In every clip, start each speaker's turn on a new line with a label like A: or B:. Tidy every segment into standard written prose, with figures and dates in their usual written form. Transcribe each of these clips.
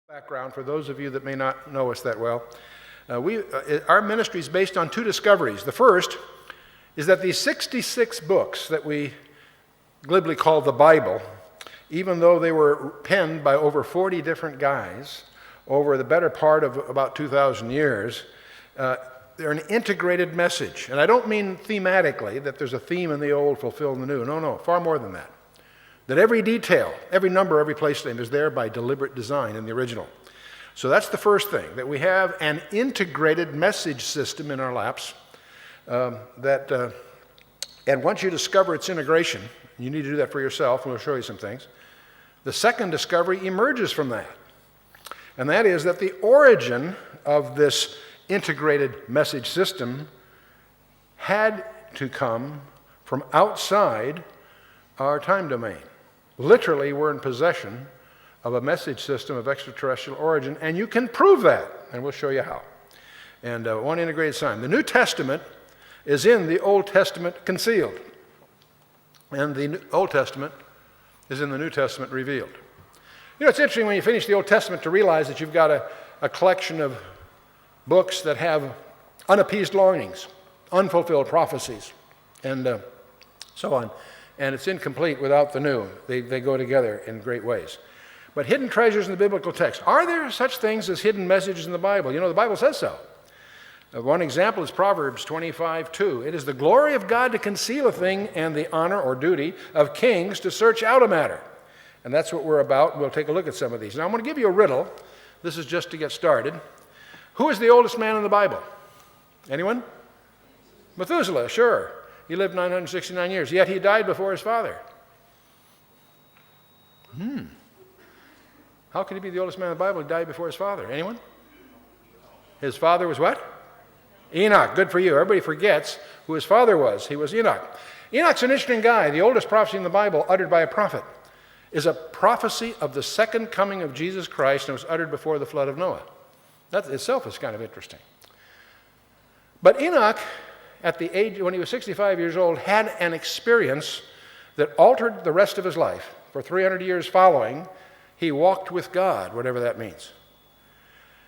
A: Background for those of you that may not know us that well. Our ministry is based on two discoveries. The first is that these 66 books that we glibly call the Bible, even though they were penned by over 40 different guys over the better part of about 2,000 years, they're an integrated message. And I don't mean thematically, that there's a theme in the old fulfilled in the new. No, far more than that. That every detail, every number, every place name is there by deliberate design in the original. So that's the first thing, that we have an integrated message system in our laps and once you discover its integration, you need to do that for yourself, and we'll show you some things. The second discovery emerges from that, and that is that the origin of this integrated message system had to come from outside our time domain. Literally, we're in possession of a message system of extraterrestrial origin, and you can prove that, and we'll show you how. And one integrated sign. The New Testament is in the Old Testament concealed, and the Old Testament is in the New Testament revealed. You know, it's interesting when you finish the Old Testament to realize that you've got a collection of books that have unappeased longings, unfulfilled prophecies, and so on. And it's incomplete without the new. They go together in great ways. But hidden treasures in the biblical text. Are there such things as hidden messages in the Bible? You know, the Bible says so. One example is Proverbs 25:2. It is the glory of God to conceal a thing and the honor or duty of kings to search out a matter. And that's what we're about. We'll take a look at some of these. Now I'm going to give you a riddle. This is just to get started. Who is the oldest man in the Bible? Anyone? Methuselah, sure. He lived 969 years, yet he died before his father. How could he be the oldest man in the Bible? He died before his father. Anyone? His father was what? Enoch. Good for you. Everybody forgets who his father was. He was Enoch. Enoch's an interesting guy. The oldest prophecy in the Bible, uttered by a prophet, is a prophecy of the second coming of Jesus Christ, and it was uttered before the flood of Noah. That itself is kind of interesting. But Enoch, at the age when he was 65 years old, had an experience that altered the rest of his life. For 300 years following, he walked with God, whatever that means.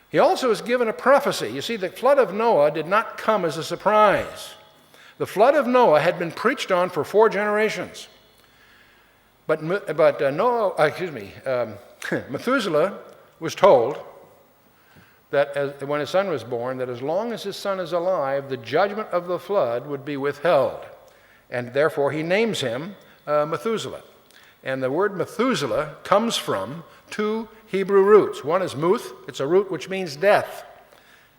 A: He also was given a prophecy. You see, the flood of Noah did not come as a surprise. The flood of Noah had been preached on for 4 generations. But Methuselah was told that when his son was born, that as long as his son is alive, the judgment of the flood would be withheld. And therefore he names him Methuselah. And the word Methuselah comes from 2 Hebrew roots. One is muth. It's a root which means death.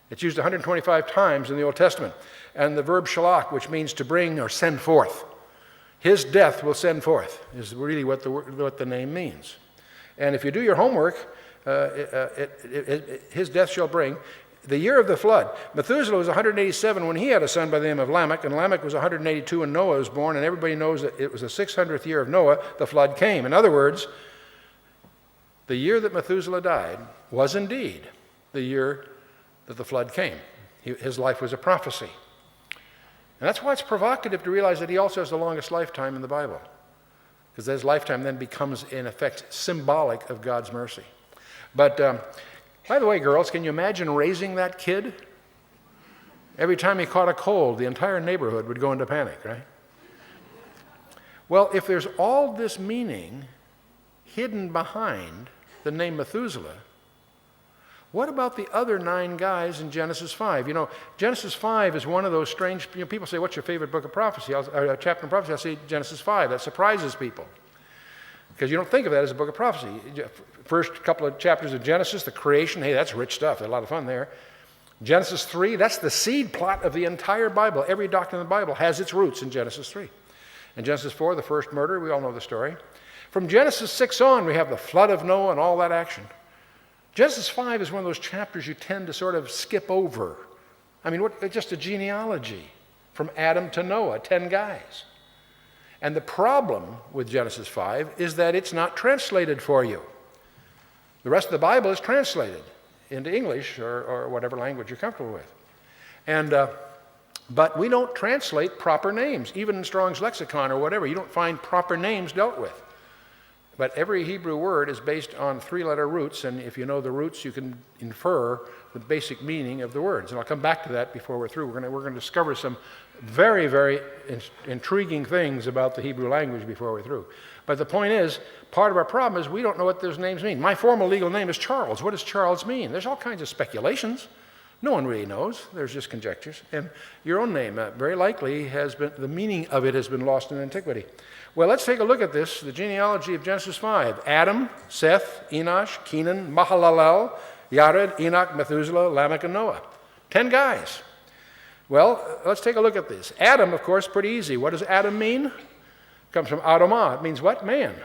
A: It's used 125 times in the Old Testament. And the verb shalach, which means to bring or send forth. His death will send forth, is really what the name means. And if you do your homework, his death shall bring. The year of the flood, Methuselah was 187 when he had a son by the name of Lamech, and Lamech was 182 when Noah was born, and everybody knows that it was the 600th year of Noah, the flood came. In other words, the year that Methuselah died was indeed the year that the flood came. His life was a prophecy. And that's why it's provocative to realize that he also has the longest lifetime in the Bible, because his lifetime then becomes, in effect, symbolic of God's mercy. But by the way, girls, can you imagine raising that kid? Every time he caught a cold, the entire neighborhood would go into panic, right? Well, if there's all this meaning hidden behind the name Methuselah, what about the other 9 guys in Genesis 5? You know, Genesis 5 is one of those strange, people say, what's your favorite book of prophecy? Chapter in prophecy, I'll say Genesis 5. That surprises people, because you don't think of that as a book of prophecy. First couple of chapters of Genesis, the creation, hey, that's rich stuff. There's a lot of fun there. Genesis 3, that's the seed plot of the entire Bible. Every doctrine in the Bible has its roots in Genesis 3. And Genesis 4, the first murder, we all know the story. From Genesis 6 on, we have the flood of Noah and all that action. Genesis 5 is one of those chapters you tend to sort of skip over. I mean, just a genealogy from Adam to Noah, 10 guys. And the problem with Genesis 5 is that it's not translated for you. The rest of the Bible is translated into English or whatever language you're comfortable with. But we don't translate proper names. Even in Strong's Lexicon or whatever, you don't find proper names dealt with. But every Hebrew word is based on three-letter roots, and if you know the roots, you can infer the basic meaning of the words. And I'll come back to that before we're through. We're going to discover some very, very intriguing things about the Hebrew language before we're through. But the point is, part of our problem is we don't know what those names mean. My formal legal name is Charles. What does Charles mean? There's all kinds of speculations. No one really knows. There's just conjectures. And your own name, very likely, the meaning of it has been lost in antiquity. Well, let's take a look at this, the genealogy of Genesis 5. Adam, Seth, Enosh, Kenan, Mahalalel, Yared, Enoch, Methuselah, Lamech, and Noah. 10 guys. Well, let's take a look at this. Adam, of course, pretty easy. What does Adam mean? It comes from Adamah. It means what? Man.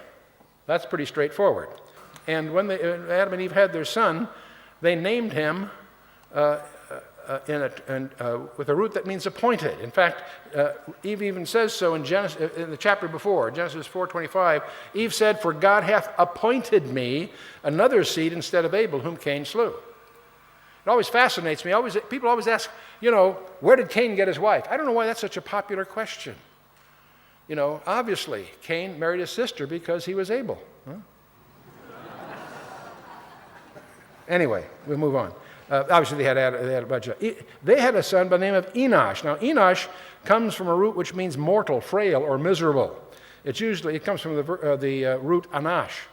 A: That's pretty straightforward. And when Adam and Eve had their son, they named him with a root that means appointed. In fact, Eve even says so in the chapter before, Genesis 4:25. Eve said, "For God hath appointed me another seed instead of Abel, whom Cain slew." It always fascinates me. People always ask, where did Cain get his wife? I don't know why that's such a popular question. Obviously, Cain married his sister because he was Abel. Huh? Anyway, we'll move on. Obviously, they had a bunch of. They had a son by the name of Enosh. Now, Enosh comes from a root which means mortal, frail, or miserable. It comes from the root anash,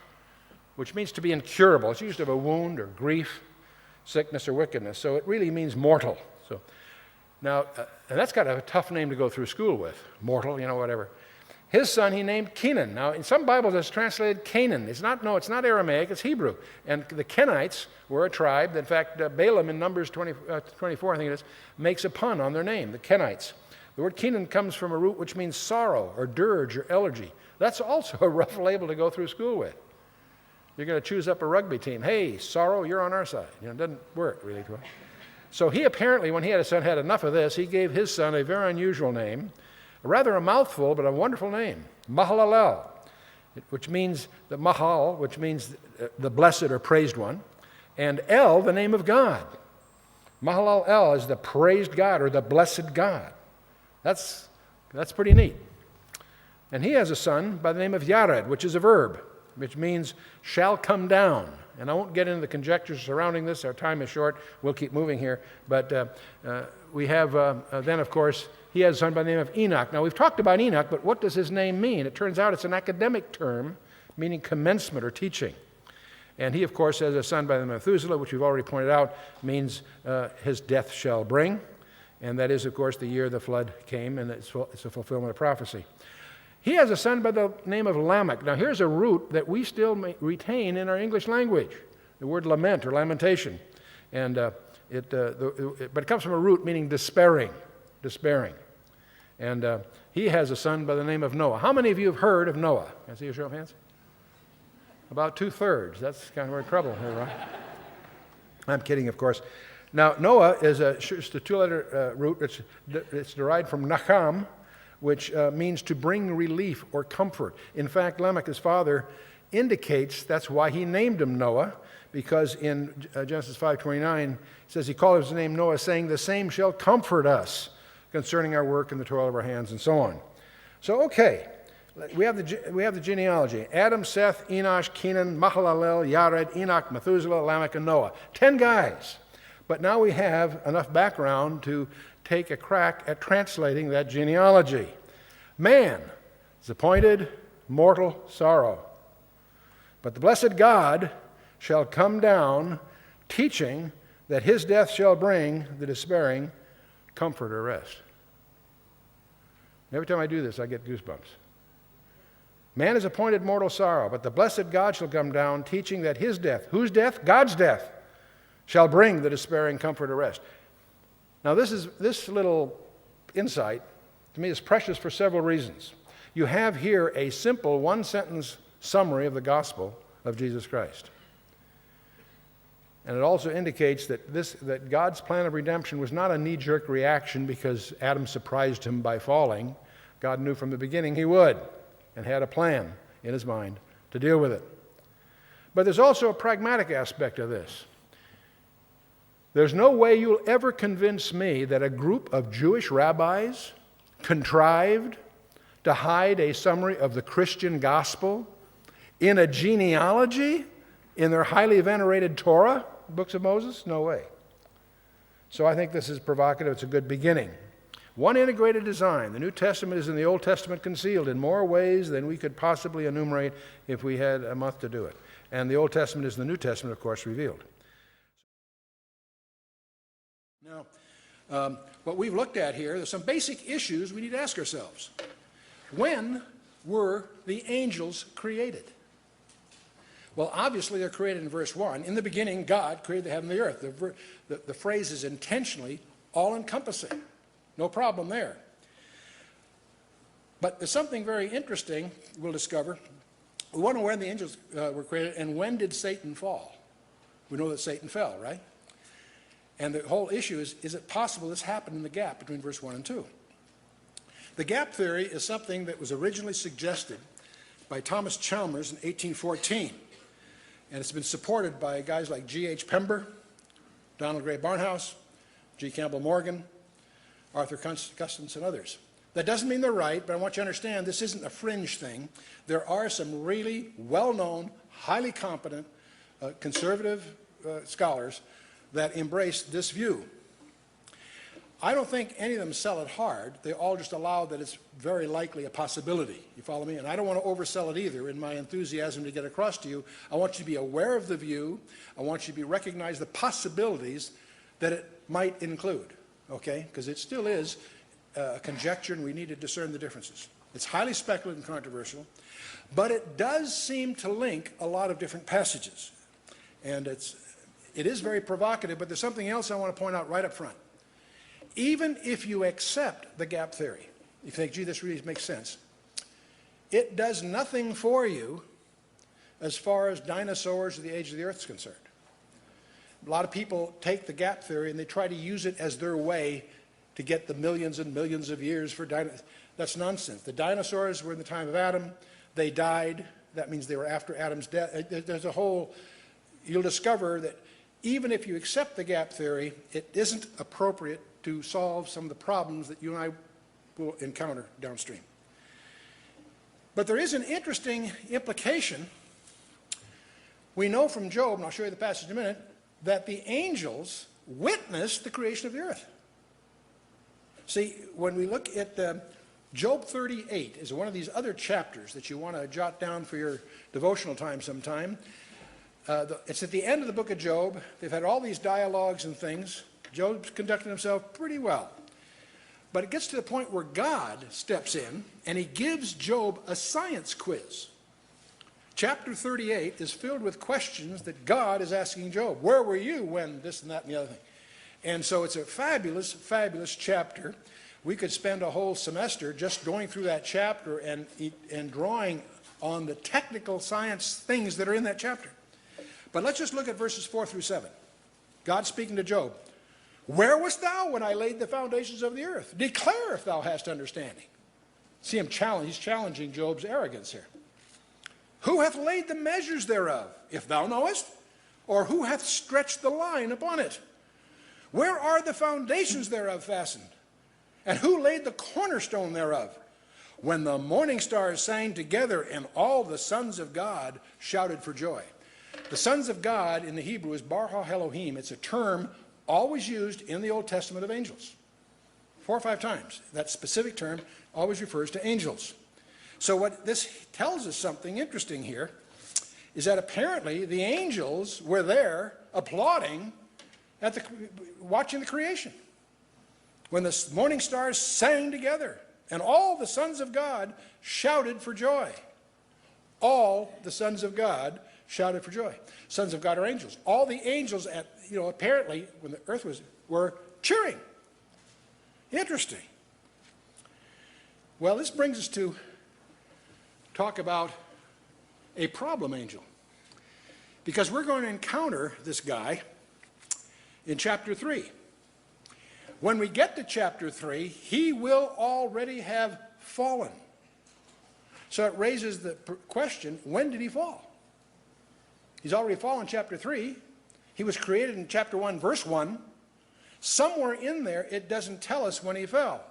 A: which means to be incurable. It's used of a wound or grief, sickness, or wickedness. So it really means mortal. So now, and that's got a tough name to go through school with. Mortal, whatever. His son he named Kenan. Now, in some Bibles it's translated Canaan. It's not Aramaic, it's Hebrew. And the Kenites were a tribe. In fact, Balaam in Numbers 24, I think it is, makes a pun on their name, the Kenites. The word Kenan comes from a root which means sorrow or dirge or elegy. That's also a rough label to go through school with. You're going to choose up a rugby team. Hey, sorrow, you're on our side. It doesn't work really well. So he apparently, when he had a son, had enough of this. He gave his son a very unusual name. Rather a mouthful, but a wonderful name, Mahalalel, which means the Mahal, which means the blessed or praised one, and El, the name of God. Mahalalel is the praised God or the blessed God. That's pretty neat. And he has a son by the name of Yared, which is a verb, which means shall come down. And I won't get into the conjectures surrounding this. Our time is short. We'll keep moving here. But we have then, of course, he has a son by the name of Enoch. Now, we've talked about Enoch, but what does his name mean? It turns out it's an academic term meaning commencement or teaching. And he, of course, has a son by the name of Methuselah, which we've already pointed out means his death shall bring. And that is, of course, the year the flood came, and it's a fulfillment of prophecy. He has a son by the name of Lamech. Now, here's a root that we still retain in our English language, the word lament or lamentation. And but it comes from a root meaning despairing. And he has a son by the name of Noah. How many of you have heard of Noah? Can I see a show of hands? About 2/3. That's kind of where trouble here, right? I'm kidding, of course. Now, Noah is just a two-letter root. It's derived from Nacham, which means to bring relief or comfort. In fact, Lamech, his father, indicates that's why he named him Noah, because in Genesis 5:29, it says he called his name Noah, saying, "The same shall comfort us concerning our work and the toil of our hands," and so on. So, okay, we have the genealogy. Adam, Seth, Enosh, Kenan, Mahalalel, Yared, Enoch, Methuselah, Lamech, and Noah. 10 guys. But now we have enough background to take a crack at translating that genealogy. Man is appointed mortal sorrow. But the blessed God shall come down, teaching that his death shall bring the despairing comfort or rest. Every time I do this, I get goosebumps. Man is appointed mortal sorrow, but the blessed God shall come down, teaching that his death, whose death? God's death, shall bring the despairing comfort or rest. Now, this little insight, to me, is precious for several reasons. You have here a simple one-sentence summary of the gospel of Jesus Christ. And it also indicates that God's plan of redemption was not a knee-jerk reaction because Adam surprised him by falling. God knew from the beginning he would and had a plan in his mind to deal with it. But there's also a pragmatic aspect of this. There's no way you'll ever convince me that a group of Jewish rabbis contrived to hide a summary of the Christian gospel In a genealogy? In their highly venerated Torah, books of Moses? No way. So I think this is provocative. It's a good beginning. One integrated design. The New Testament is in the Old Testament concealed in more ways than we could possibly enumerate if we had a month to do it. And the Old Testament is in the New Testament, of course, revealed. Now, what we've looked at here, there's some basic issues we need to ask ourselves. When were the angels created? Well, obviously, they're created in verse 1. In the beginning, God created the heaven and the earth. The phrase is intentionally all-encompassing. No problem there. But there's something very interesting we'll discover. We want to know when the angels were created, and when did Satan fall? We know that Satan fell, right? And the whole issue is it possible this happened in the gap between verse 1 and 2? The gap theory is something that was originally suggested by Thomas Chalmers in 1814. And it's been supported by guys like G.H. Pember, Donald Gray Barnhouse, G. Campbell Morgan, Arthur Custance, and others. That doesn't mean they're right, but I want you to understand this isn't a fringe thing. There are some really well-known, highly competent, conservative scholars that embrace this view. I don't think any of them sell it hard. They all just allow that it's very likely a possibility. You follow me? And I don't want to oversell it either in my enthusiasm to get across to you. I want you to be aware of the view. I want you to recognize the possibilities that it might include, okay? Because it still is a conjecture, and we need to discern the differences. It's highly speculative and controversial, but it does seem to link a lot of different passages. And it is very provocative, but there's something else I want to point out right up front. Even if you accept the gap theory, you think, gee, this really makes sense, it does nothing for you as far as dinosaurs or the age of the earth is concerned. A lot of people take the gap theory and they try to use it as their way to get the millions and millions of years for dinosaurs. That's nonsense. The dinosaurs were in the time of Adam. They died. That means they were after Adam's death. There's a whole, you'll discover that even if you accept the gap theory, it isn't appropriate to solve some of the problems that you and I will encounter downstream. But there is an interesting implication. We know from Job, and I'll show you the passage in a minute, that the angels witnessed the creation of the earth. See, when we look at Job 38 is one of these other chapters that you want to jot down for your devotional time sometime. It's at the end of the book of Job. They've had all these dialogues and things. Job's conducting himself pretty well. But it gets to the point where God steps in and he gives Job a science quiz. Chapter 38 is filled with questions that God is asking Job. Where were you when this and that and the other thing? And so it's a fabulous, fabulous chapter. We could spend a whole semester just going through that chapter and drawing on the technical science things that are in that chapter. But let's just look at verses 4 through 7. God speaking to Job. Where wast thou when I laid the foundations of the earth? Declare if thou hast understanding. See him challenge. He's challenging Job's arrogance here. Who hath laid the measures thereof, if thou knowest? Or who hath stretched the line upon it? Where are the foundations thereof fastened? And who laid the cornerstone thereof? When the morning stars sang together and all the sons of God shouted for joy. The sons of God in the Hebrew is Bar Ha-Elohim. It's a term always used in the Old Testament of angels. 4 or 5 times. That specific term always refers to angels. So what this tells us something interesting here is that apparently the angels were there applauding at watching the creation. When the morning stars sang together and all the sons of God shouted for joy. All the sons of God shouted for joy. Sons of God are angels. All the angels apparently when the earth were cheering. Interesting. Well, this brings us to talk about a problem angel. Because we're going to encounter this guy in chapter 3. When we get to chapter 3, he will already have fallen. So it raises the question, when did he fall? He's already fallen in chapter 3. He was created in chapter 1, verse 1. Somewhere in there, it doesn't tell us when he fell.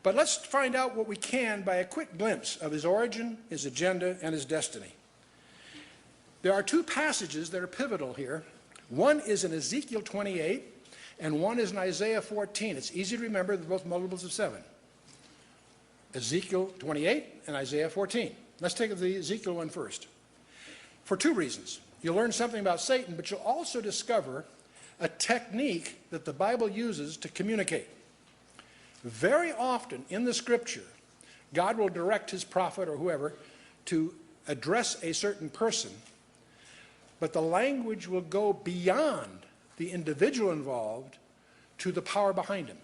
A: But let's find out what we can by a quick glimpse of his origin, his agenda, and his destiny. There are two passages that are pivotal here. One is in Ezekiel 28, and one is in Isaiah 14. It's easy to remember, they're both multiples of 7. Ezekiel 28 and Isaiah 14. Let's take the Ezekiel one first. For two reasons. You'll learn something about Satan, but you'll also discover a technique that the Bible uses to communicate. Very often in the Scripture, God will direct his prophet or whoever to address a certain person, but the language will go beyond the individual involved to the power behind him.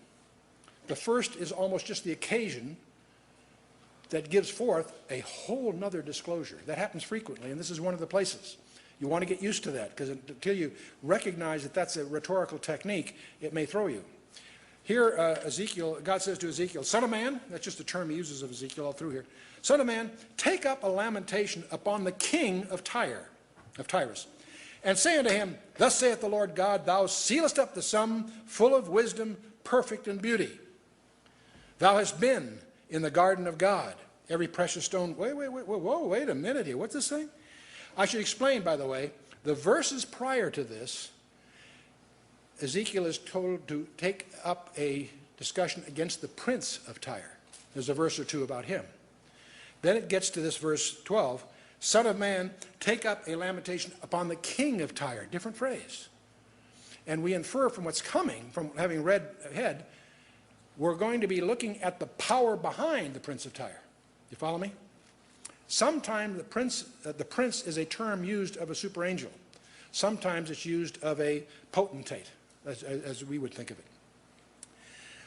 A: The first is almost just the occasion that gives forth a whole nother disclosure. That happens frequently, and this is one of the places. You want to get used to that, because until you recognize that that's a rhetorical technique, it may throw you. Here, Ezekiel, God says to Ezekiel, "Son of man," that's just a term he uses of Ezekiel all through here, "Son of man, take up a lamentation upon the king of Tyrus, and say unto him, Thus saith the Lord God, Thou sealest up the sum, full of wisdom, perfect in beauty. Thou hast been in the garden of God, every precious stone." Wait a minute here, what's this thing? I should explain, by the way, the verses prior to this, Ezekiel is told to take up a discussion against the prince of Tyre. There's a verse or two about him. Then it gets to this verse 12, "Son of man, take up a lamentation upon the king of Tyre." Different phrase. And we infer from what's coming, from having read ahead, we're going to be looking at the power behind the prince of Tyre. You follow me? Sometimes the prince is a term used of a super angel. Sometimes it's used of a potentate, as we would think of it.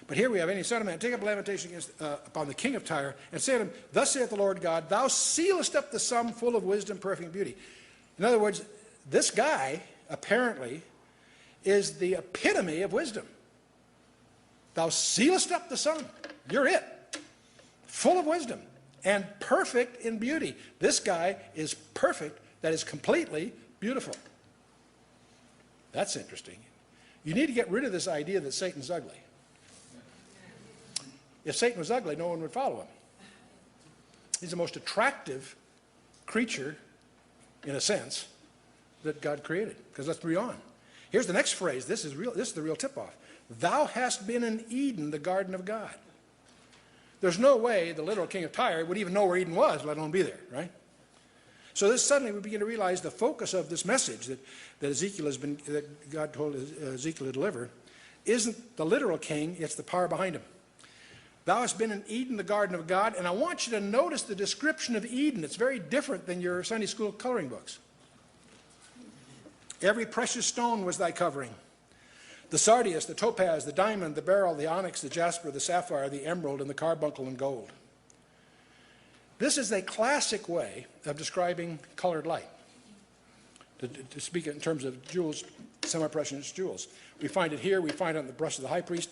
A: But here we have, "Any son of man, take up a lamentation upon the king of Tyre, and say to him, Thus saith the Lord God, Thou sealest up the sum, full of wisdom, perfect beauty." In other words, this guy apparently is the epitome of wisdom. Thou sealest up the sum. You're it. Full of wisdom and perfect in beauty. This guy is perfect, that is completely beautiful. That's interesting. You need to get rid of this idea that Satan's ugly. If Satan was ugly, no one would follow him. He's the most attractive creature, in a sense, that God created. Because let's read on. Here's the next phrase. This is the real tip-off. "Thou hast been in Eden, the garden of God." There's no way the literal king of Tyre would even know where Eden was, let alone be there, right? So this suddenly we begin to realize the focus of this message that God told Ezekiel to deliver isn't the literal king, it's the power behind him. "Thou hast been in Eden, the garden of God," and I want you to notice the description of Eden. It's very different than your Sunday school coloring books. "Every precious stone was thy covering. The sardius, the topaz, the diamond, the beryl, the onyx, the jasper, the sapphire, the emerald, and the carbuncle and gold." This is a classic way of describing colored light, to speak in terms of jewels, semi-precious jewels. We find it here, we find it on the breast of the high priest,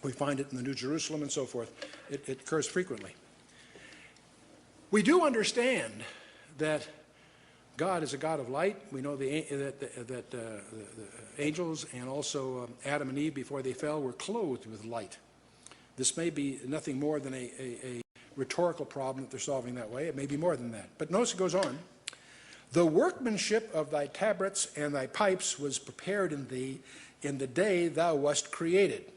A: we find it in the New Jerusalem and so forth. It occurs frequently. We do understand that God is a God of light. We know that the angels and also Adam and Eve, before they fell, were clothed with light. This may be nothing more than a rhetorical problem that they're solving that way. It may be more than that. But notice it goes on. "The workmanship of thy tabrets and thy pipes was prepared in thee in the day thou wast created."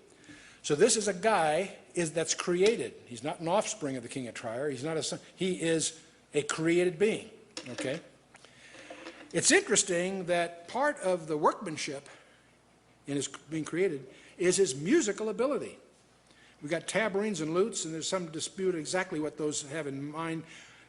A: So this is a guy that's created. He's not an offspring of the king of Tyre. He's not a son. He is a created being. Okay? It's interesting that part of the workmanship in his being created is his musical ability. We've got tabourines and lutes, and there's some dispute exactly what those have in mind.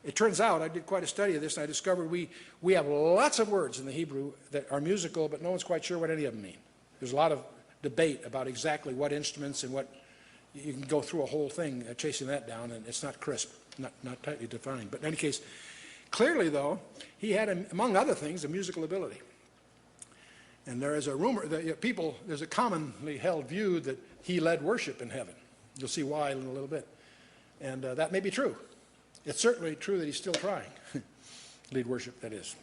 A: It turns out, I did quite a study of this, and I discovered we have lots of words in the Hebrew that are musical, but no one's quite sure what any of them mean. There's a lot of debate about exactly what instruments and what, you can go through a whole thing chasing that down, and it's not crisp, not tightly defined. But in any case, clearly, though, he had, among other things, a musical ability. And there is a rumor that there's a commonly held view that he led worship in heaven. You'll see why in a little bit. And that may be true. It's certainly true that he's still trying. Lead worship, that is.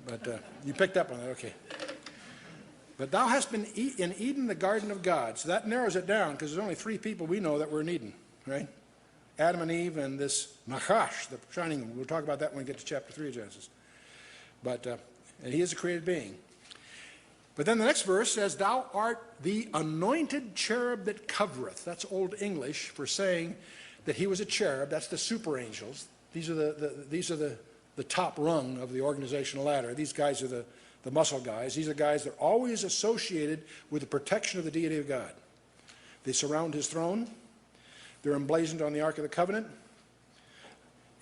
A: But you picked up on that, okay. "But thou hast been in Eden, the garden of God." So that narrows it down, because there's only 3 people we know that were in Eden, right? Adam and Eve and this Nachash, the shining one. We'll talk about that when we get to chapter 3 of Genesis. And he is a created being. But then the next verse says, thou art the anointed cherub that covereth. That's Old English for saying that he was a cherub. That's the super angels. These are the top rung of the organizational ladder. These guys are the muscle guys. These are guys that are always associated with the protection of the deity of God. They surround his throne. They're emblazoned on the Ark of the Covenant.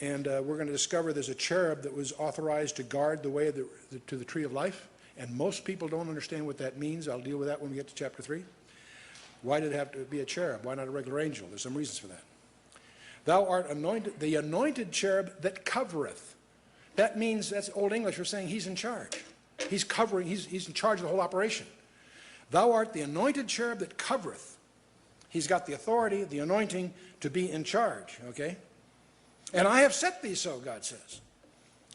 A: And we're going to discover there's a cherub that was authorized to guard the way to the tree of life. And most people don't understand what that means. I'll deal with that when we get to chapter 3. Why did it have to be a cherub? Why not a regular angel? There's some reasons for that. Thou art anointed, the anointed cherub that covereth. That means, that's Old English for saying he's in charge. He's covering, he's in charge of the whole operation. Thou art the anointed cherub that covereth. He's got the authority, the anointing to be in charge, okay? And I have set thee so, God says.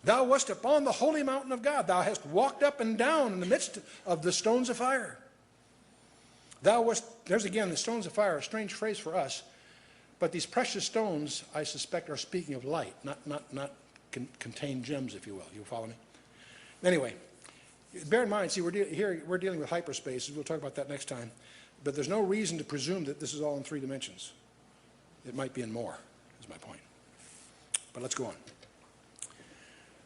A: Thou wast upon the holy mountain of God. Thou hast walked up and down in the midst of the stones of fire. Thou wast, there's again, the stones of fire, a strange phrase for us, but these precious stones, I suspect, are speaking of light, not contained gems, if you will. You follow me? Anyway, bear in mind, see, we're dealing with hyperspace. We'll talk about that next time. But there's no reason to presume that this is all in 3 dimensions. It might be in more, is my point. But let's go on.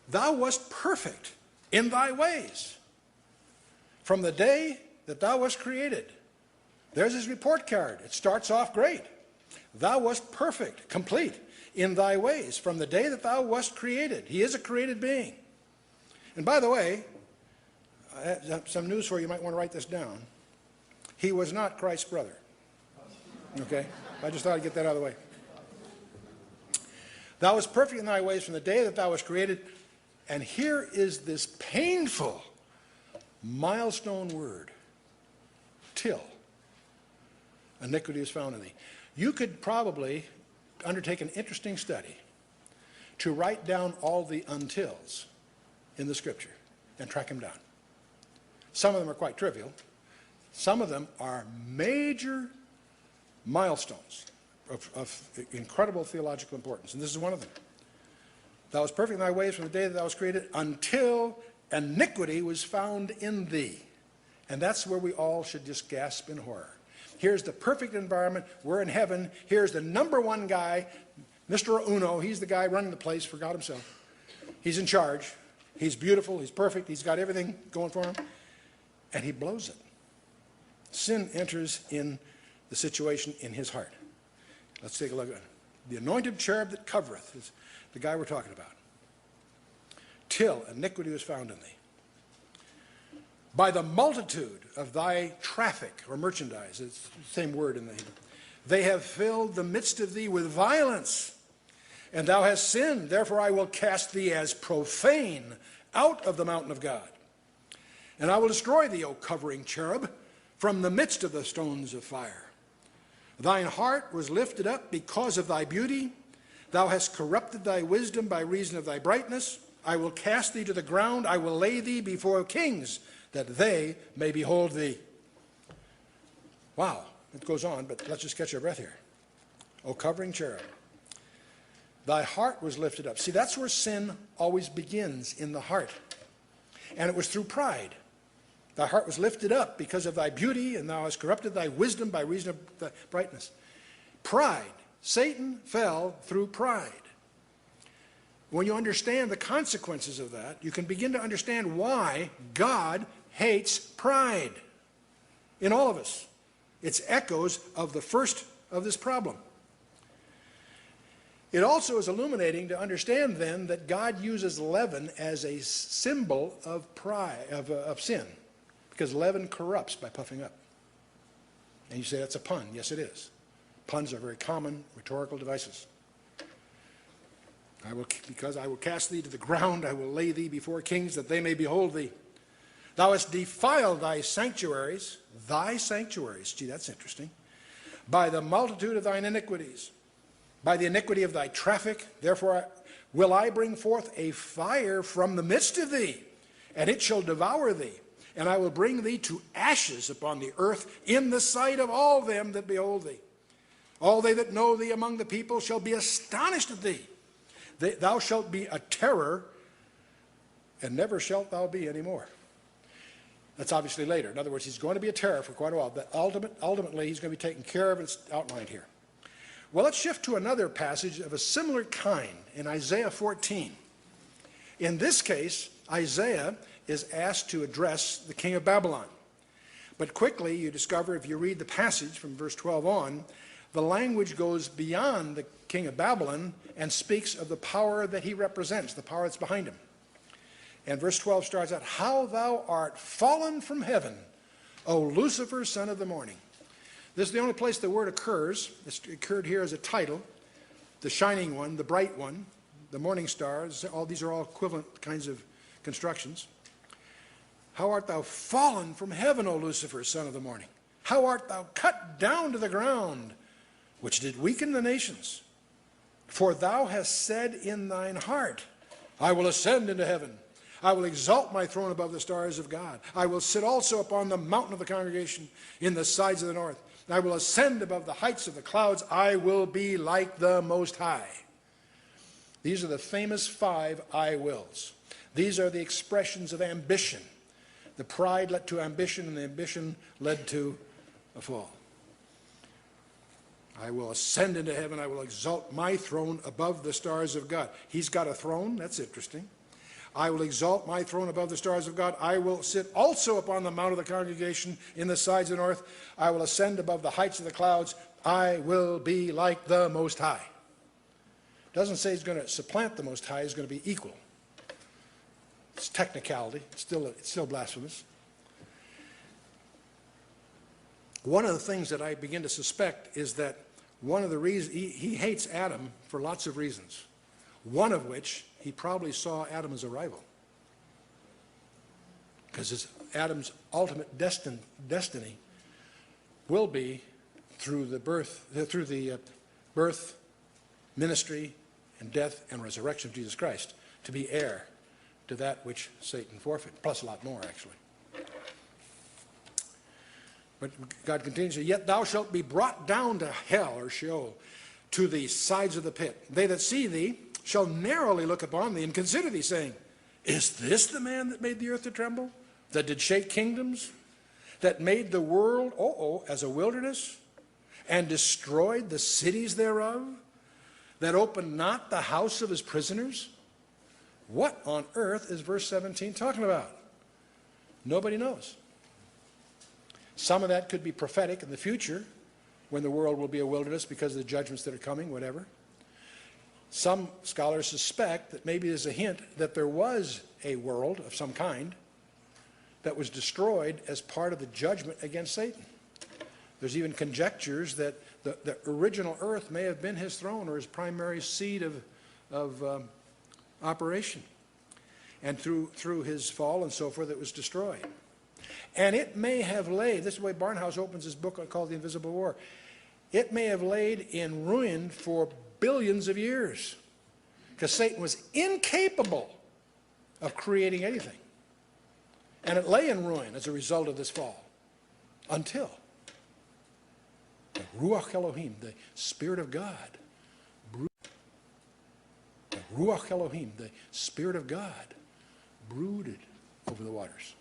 A: Thou wast perfect in thy ways from the day that thou wast created. There's his report card. It starts off great. Thou wast perfect, complete in thy ways from the day that thou wast created. He is a created being. And by the way, I have some news for you. You might want to write this down. He was not Christ's brother. Okay? I just thought I'd get that out of the way. Thou wast perfect in thy ways from the day that thou wast created. And here is this painful milestone word. Till iniquity is found in thee. You could probably undertake an interesting study to write down all the untils in the scripture and track them down. Some of them are quite trivial. Some of them are major milestones of incredible theological importance, and this is one of them. Thou wast perfect in thy ways from the day that thou wast created until iniquity was found in thee. And that's where we all should just gasp in horror. Here's the perfect environment. We're in heaven. Here's the number one guy, Mr. Uno. He's the guy running the place for God himself. He's in charge. He's beautiful. He's perfect. He's got everything going for him. And he blows it. Sin enters in the situation in his heart. Let's take a look at it. The anointed cherub that covereth is the guy we're talking about. Till iniquity was found in thee. By the multitude of thy traffic or merchandise, it's the same word in the Hebrew, they have filled the midst of thee with violence, and thou hast sinned. Therefore I will cast thee as profane out of the mountain of God. And I will destroy thee, O covering cherub, from the midst of the stones of fire. Thine heart was lifted up because of thy beauty. Thou hast corrupted thy wisdom by reason of thy brightness. I will cast thee to the ground. I will lay thee before kings, that they may behold thee. Wow, it goes on, but let's just catch our breath here. O covering cherub, thy heart was lifted up. See, that's where sin always begins, in the heart. And it was through pride. Thy heart was lifted up because of thy beauty, and thou hast corrupted thy wisdom by reason of thy brightness. Pride. Satan fell through pride. When you understand the consequences of that, you can begin to understand why God hates pride in all of us. It's echoes of the first of this problem. It also is illuminating to understand then that God uses leaven as a symbol of pride, of sin, because leaven corrupts by puffing up. And you say that's a pun. Yes, it is. Puns are very common rhetorical devices. Because I will cast thee to the ground, I will lay thee before kings, that they may behold thee. Thou hast defiled thy sanctuaries. Gee, that's interesting. By the multitude of thine iniquities, by the iniquity of thy traffic, therefore will I bring forth a fire from the midst of thee, and it shall devour thee. And I will bring thee to ashes upon the earth in the sight of all them that behold thee. All they that know thee among the people shall be astonished at thee. Thou shalt be a terror and never shalt thou be any more. That's obviously later. In other words, he's going to be a terror for quite a while, but ultimately he's going to be taken care of. It's outlined here. Well, let's shift to another passage of a similar kind in Isaiah 14. In this case, Isaiah is asked to address the king of Babylon. But quickly you discover, if you read the passage from verse 12 on, the language goes beyond the king of Babylon and speaks of the power that he represents, the power that's behind him. And verse 12 starts out, "How thou art fallen from heaven, O Lucifer, son of the morning." This is the only place the word occurs. It's occurred here as a title. The shining one, the bright one, the morning stars, all these are all equivalent kinds of constructions. "How art thou fallen from heaven, O Lucifer, son of the morning? How art thou cut down to the ground, which did weaken the nations? For thou hast said in thine heart, I will ascend into heaven. I will exalt my throne above the stars of God. I will sit also upon the mountain of the congregation in the sides of the north. I will ascend above the heights of the clouds. I will be like the Most High." These are the famous 5 I wills. These are the expressions of ambition. The pride led to ambition, and the ambition led to a fall. I will ascend into heaven. I will exalt my throne above the stars of God. He's got a throne. That's interesting. I will exalt my throne above the stars of God. I will sit also upon the mount of the congregation in the sides of the north. I will ascend above the heights of the clouds. I will be like the Most High. It doesn't say he's going to supplant the Most High. He's going to be equal. It's technicality. It's still blasphemous. One of the things that I begin to suspect is that one of the reasons he hates Adam for lots of reasons. One of which, he probably saw Adam as a rival. Because Adam's ultimate destiny will be through the birth, ministry, and death and resurrection of Jesus Christ, to be heir to that which Satan forfeited, plus a lot more, actually. But God continues, "Yet thou shalt be brought down to hell," or Sheol, "to the sides of the pit. They that see thee shall narrowly look upon thee and consider thee, saying, Is this the man that made the earth to tremble, that did shake kingdoms, that made the world, as a wilderness, and destroyed the cities thereof, that opened not the house of his prisoners?" What on earth is verse 17 talking about? Nobody knows. Some of that could be prophetic in the future, when the world will be a wilderness because of the judgments that are coming, whatever. Some scholars suspect that maybe there's a hint that there was a world of some kind that was destroyed as part of the judgment against Satan. There's even conjectures that the original earth may have been his throne or his primary seat of operation. And through his fall and so forth, it was destroyed. And it may have laid, this is the way Barnhouse opens his book called The Invisible War, it may have laid in ruin for billions of years, because Satan was incapable of creating anything. And it lay in ruin as a result of this fall, until the Ruach Elohim, the Spirit of God, brooded over the waters.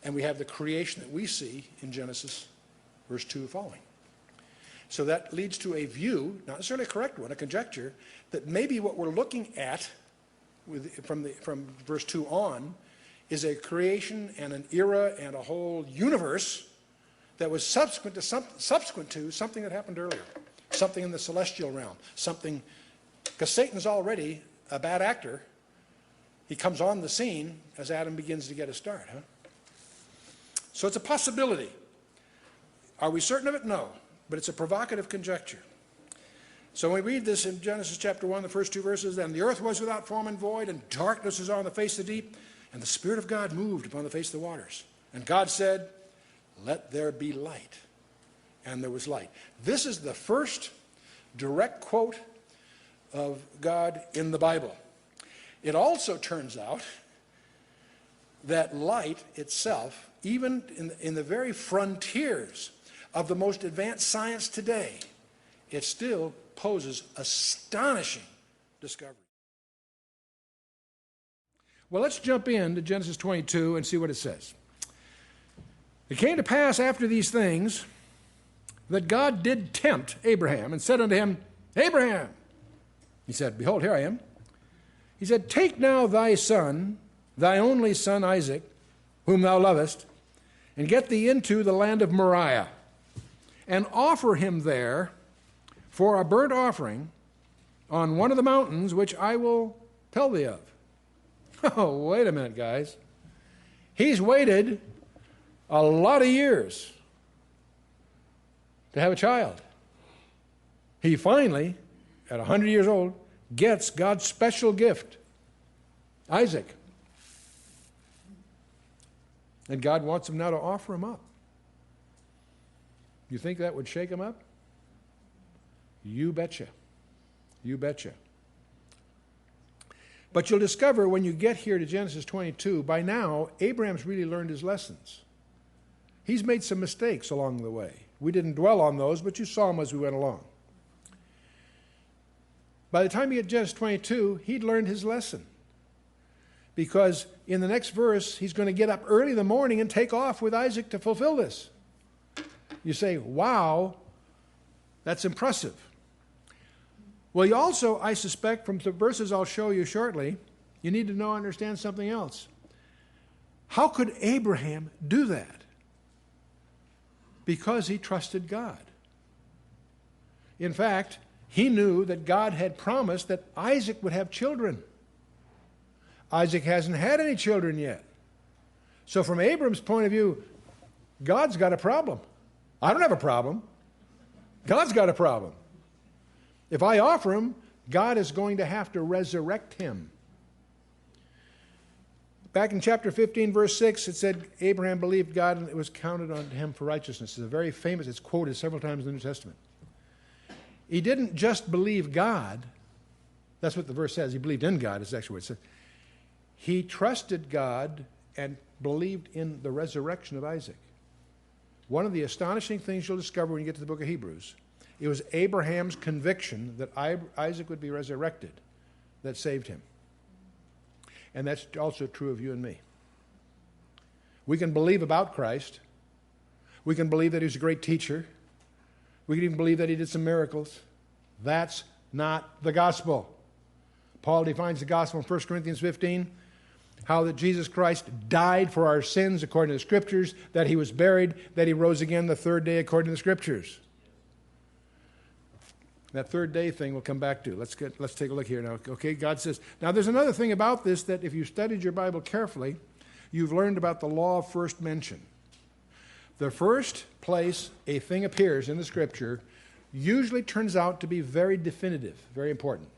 A: And we have the creation that we see in Genesis verse 2 following. So that leads to a view, not necessarily a correct one, a conjecture, that maybe what we're looking at from verse 2 on is a creation and an era and a whole universe that was subsequent to something that happened earlier, something in the celestial realm, something, because Satan's already a bad actor. He comes on the scene as Adam begins to get a start. So it's a possibility. Are we certain of it? No. But it's a provocative conjecture. So when we read this in Genesis chapter 1, the first 2 verses, "And the earth was without form and void, and darkness was on the face of the deep, and the Spirit of God moved upon the face of the waters. And God said, Let there be light. And there was light." This is the first direct quote of God in the Bible. It also turns out that light itself, even in the very frontiers of the most advanced science today, it still poses astonishing discoveries. Well, let's jump into Genesis 22 and see what it says. It came to pass after these things that God did tempt Abraham and said unto him, Abraham! He said, Behold, here I am. He said, Take now thy son, thy only son Isaac, whom thou lovest, and get thee into the land of Moriah, and offer him there for a burnt offering on one of the mountains which I will tell thee of. Oh, wait a minute, guys. He's waited a lot of years to have a child. He finally, at 100 years old, gets God's special gift, Isaac. And God wants him now to offer him up. You think that would shake him up? You betcha. You betcha. But you'll discover when you get here to Genesis 22, by now, Abraham's really learned his lessons. He's made some mistakes along the way. We didn't dwell on those, but you saw them as we went along. By the time you get to Genesis 22, he'd learned his lesson. Because in the next verse, he's going to get up early in the morning and take off with Isaac to fulfill this. You say, wow, that's impressive. Well, you also, I suspect, from the verses I'll show you shortly, you need to know and understand something else. How could Abraham do that? Because he trusted God. In fact, he knew that God had promised that Isaac would have children. Isaac hasn't had any children yet. So from Abram's point of view, God's got a problem. I don't have a problem. God's got a problem. If I offer him, God is going to have to resurrect him. Back in chapter 15, verse 6, it said, Abraham believed God and it was counted on him for righteousness. It's a very famous, it's quoted several times in the New Testament. He didn't just believe God. That's what the verse says. He believed in God, is actually what it says. He trusted God and believed in the resurrection of Isaac. One of the astonishing things you'll discover when you get to the book of Hebrews, it was Abraham's conviction that Isaac would be resurrected that saved him. And that's also true of you and me. We can believe about Christ. We can believe that he was a great teacher. We can even believe that he did some miracles. That's not the gospel. Paul defines the gospel in 1 Corinthians 15, how that Jesus Christ died for our sins according to the Scriptures, that he was buried, that he rose again the third day according to the Scriptures. That third day thing we'll come back to. Let's take a look here now. Okay, God says, now there's another thing about this that if you studied your Bible carefully, you've learned about the law of first mention. The first place a thing appears in the Scripture usually turns out to be very definitive, very important.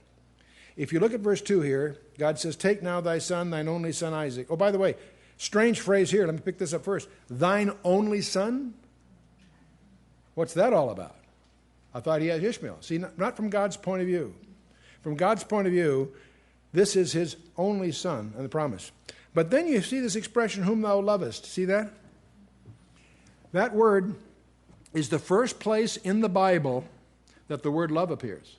A: If you look at verse 2 here, God says, Take now thy son, thine only son Isaac. Oh, by the way, strange phrase here. Let me pick this up first. Thine only son? What's that all about? I thought he had Ishmael. See, not from God's point of view. From God's point of view, this is his only son and the promise. But then you see this expression, whom thou lovest. See that? That word is the first place in the Bible that the word love appears.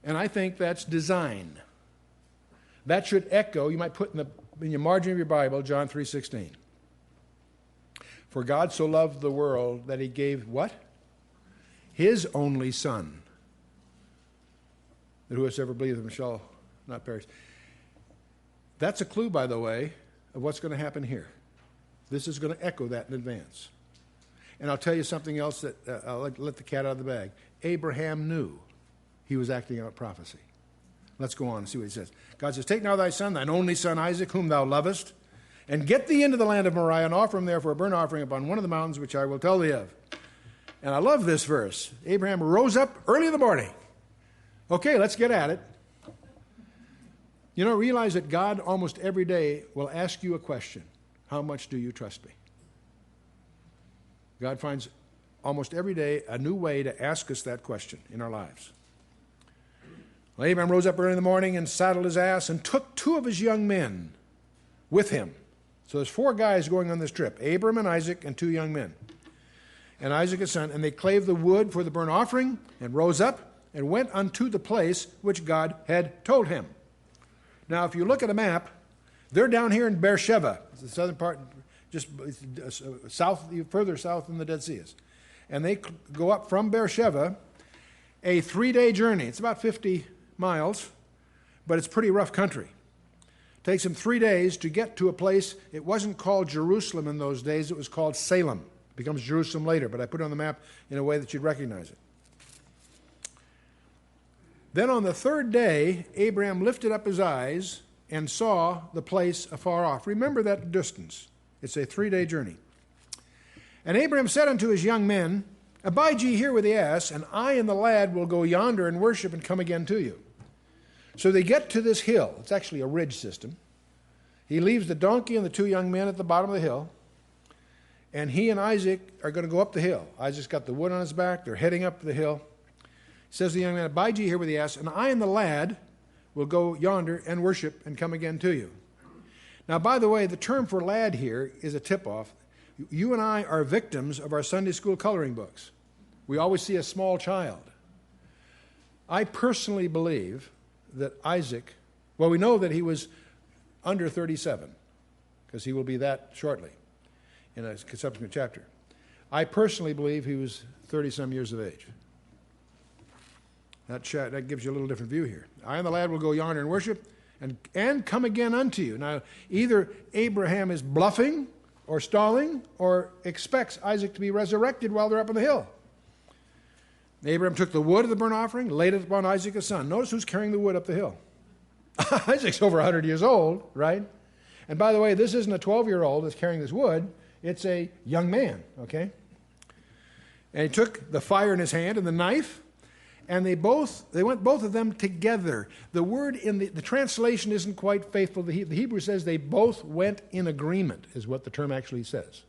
A: And I think that's design. That should echo, you might put in your margin of your Bible, John 3:16. For God so loved the world that he gave what? His only son, that whosoever believeth in him shall not perish. That's a clue, by the way, of what's going to happen here. This is going to echo that in advance. And I'll tell you something else that I'll let the cat out of the bag. Abraham knew he was acting out prophecy. Let's go on and see what he says. God says, Take now thy son, thine only son Isaac, whom thou lovest, and get thee into the land of Moriah, and offer him there for a burnt offering upon one of the mountains which I will tell thee of. And I love this verse. Abraham rose up early in the morning. Okay, let's get at it. You know, realize that God almost every day will ask you a question. How much do you trust me? God finds almost every day a new way to ask us that question in our lives. Well, Abraham rose up early in the morning and saddled his ass and took 2 of his young men with him. So there's 4 guys going on this trip, Abram and Isaac and 2 young men. And Isaac his son, and they clave the wood for the burnt offering, and rose up, and went unto the place which God had told him. Now, if you look at a map, they're down here in Beersheba. It's the southern part, just south, further south than the Dead Sea is. And they go up from Beersheba, a 3-day journey. It's about 50 miles, but it's pretty rough country. It takes them 3 days to get to a place. It wasn't called Jerusalem in those days. It was called Salem. It becomes Jerusalem later, but I put it on the map in a way that you'd recognize it. Then on the 3rd day, Abraham lifted up his eyes and saw the place afar off. Remember that distance. It's a 3-day journey. And Abraham said unto his young men, Abide ye here with the ass, and I and the lad will go yonder and worship and come again to you. So they get to this hill. It's actually a ridge system. He leaves the donkey and the 2 young men at the bottom of the hill, and he and Isaac are going to go up the hill. Isaac's got the wood on his back. They're heading up the hill. He says to the young man, Abide ye here with the ass, and I and the lad will go yonder and worship and come again to you. Now, by the way, the term for lad here is a tip-off. You and I are victims of our Sunday school coloring books. We always see a small child. I personally believe that Isaac, well, we know that he was under 37, because he will be that shortly in a subsequent chapter. I personally believe he was 30-some years of age. That gives you a little different view here. I and the lad will go yonder and worship and come again unto you. Now, either Abraham is bluffing or stalling or expects Isaac to be resurrected while they're up on the hill. Abraham took the wood of the burnt offering, laid it upon Isaac his son. Notice who's carrying the wood up the hill. Isaac's over 100 years old, right? And by the way, this isn't a 12-year-old that's carrying this wood. It's a young man, okay? And he took the fire in his hand and the knife, and they went both of them together. The word in the translation isn't quite faithful. The Hebrew says they both went in agreement, is what the term actually says.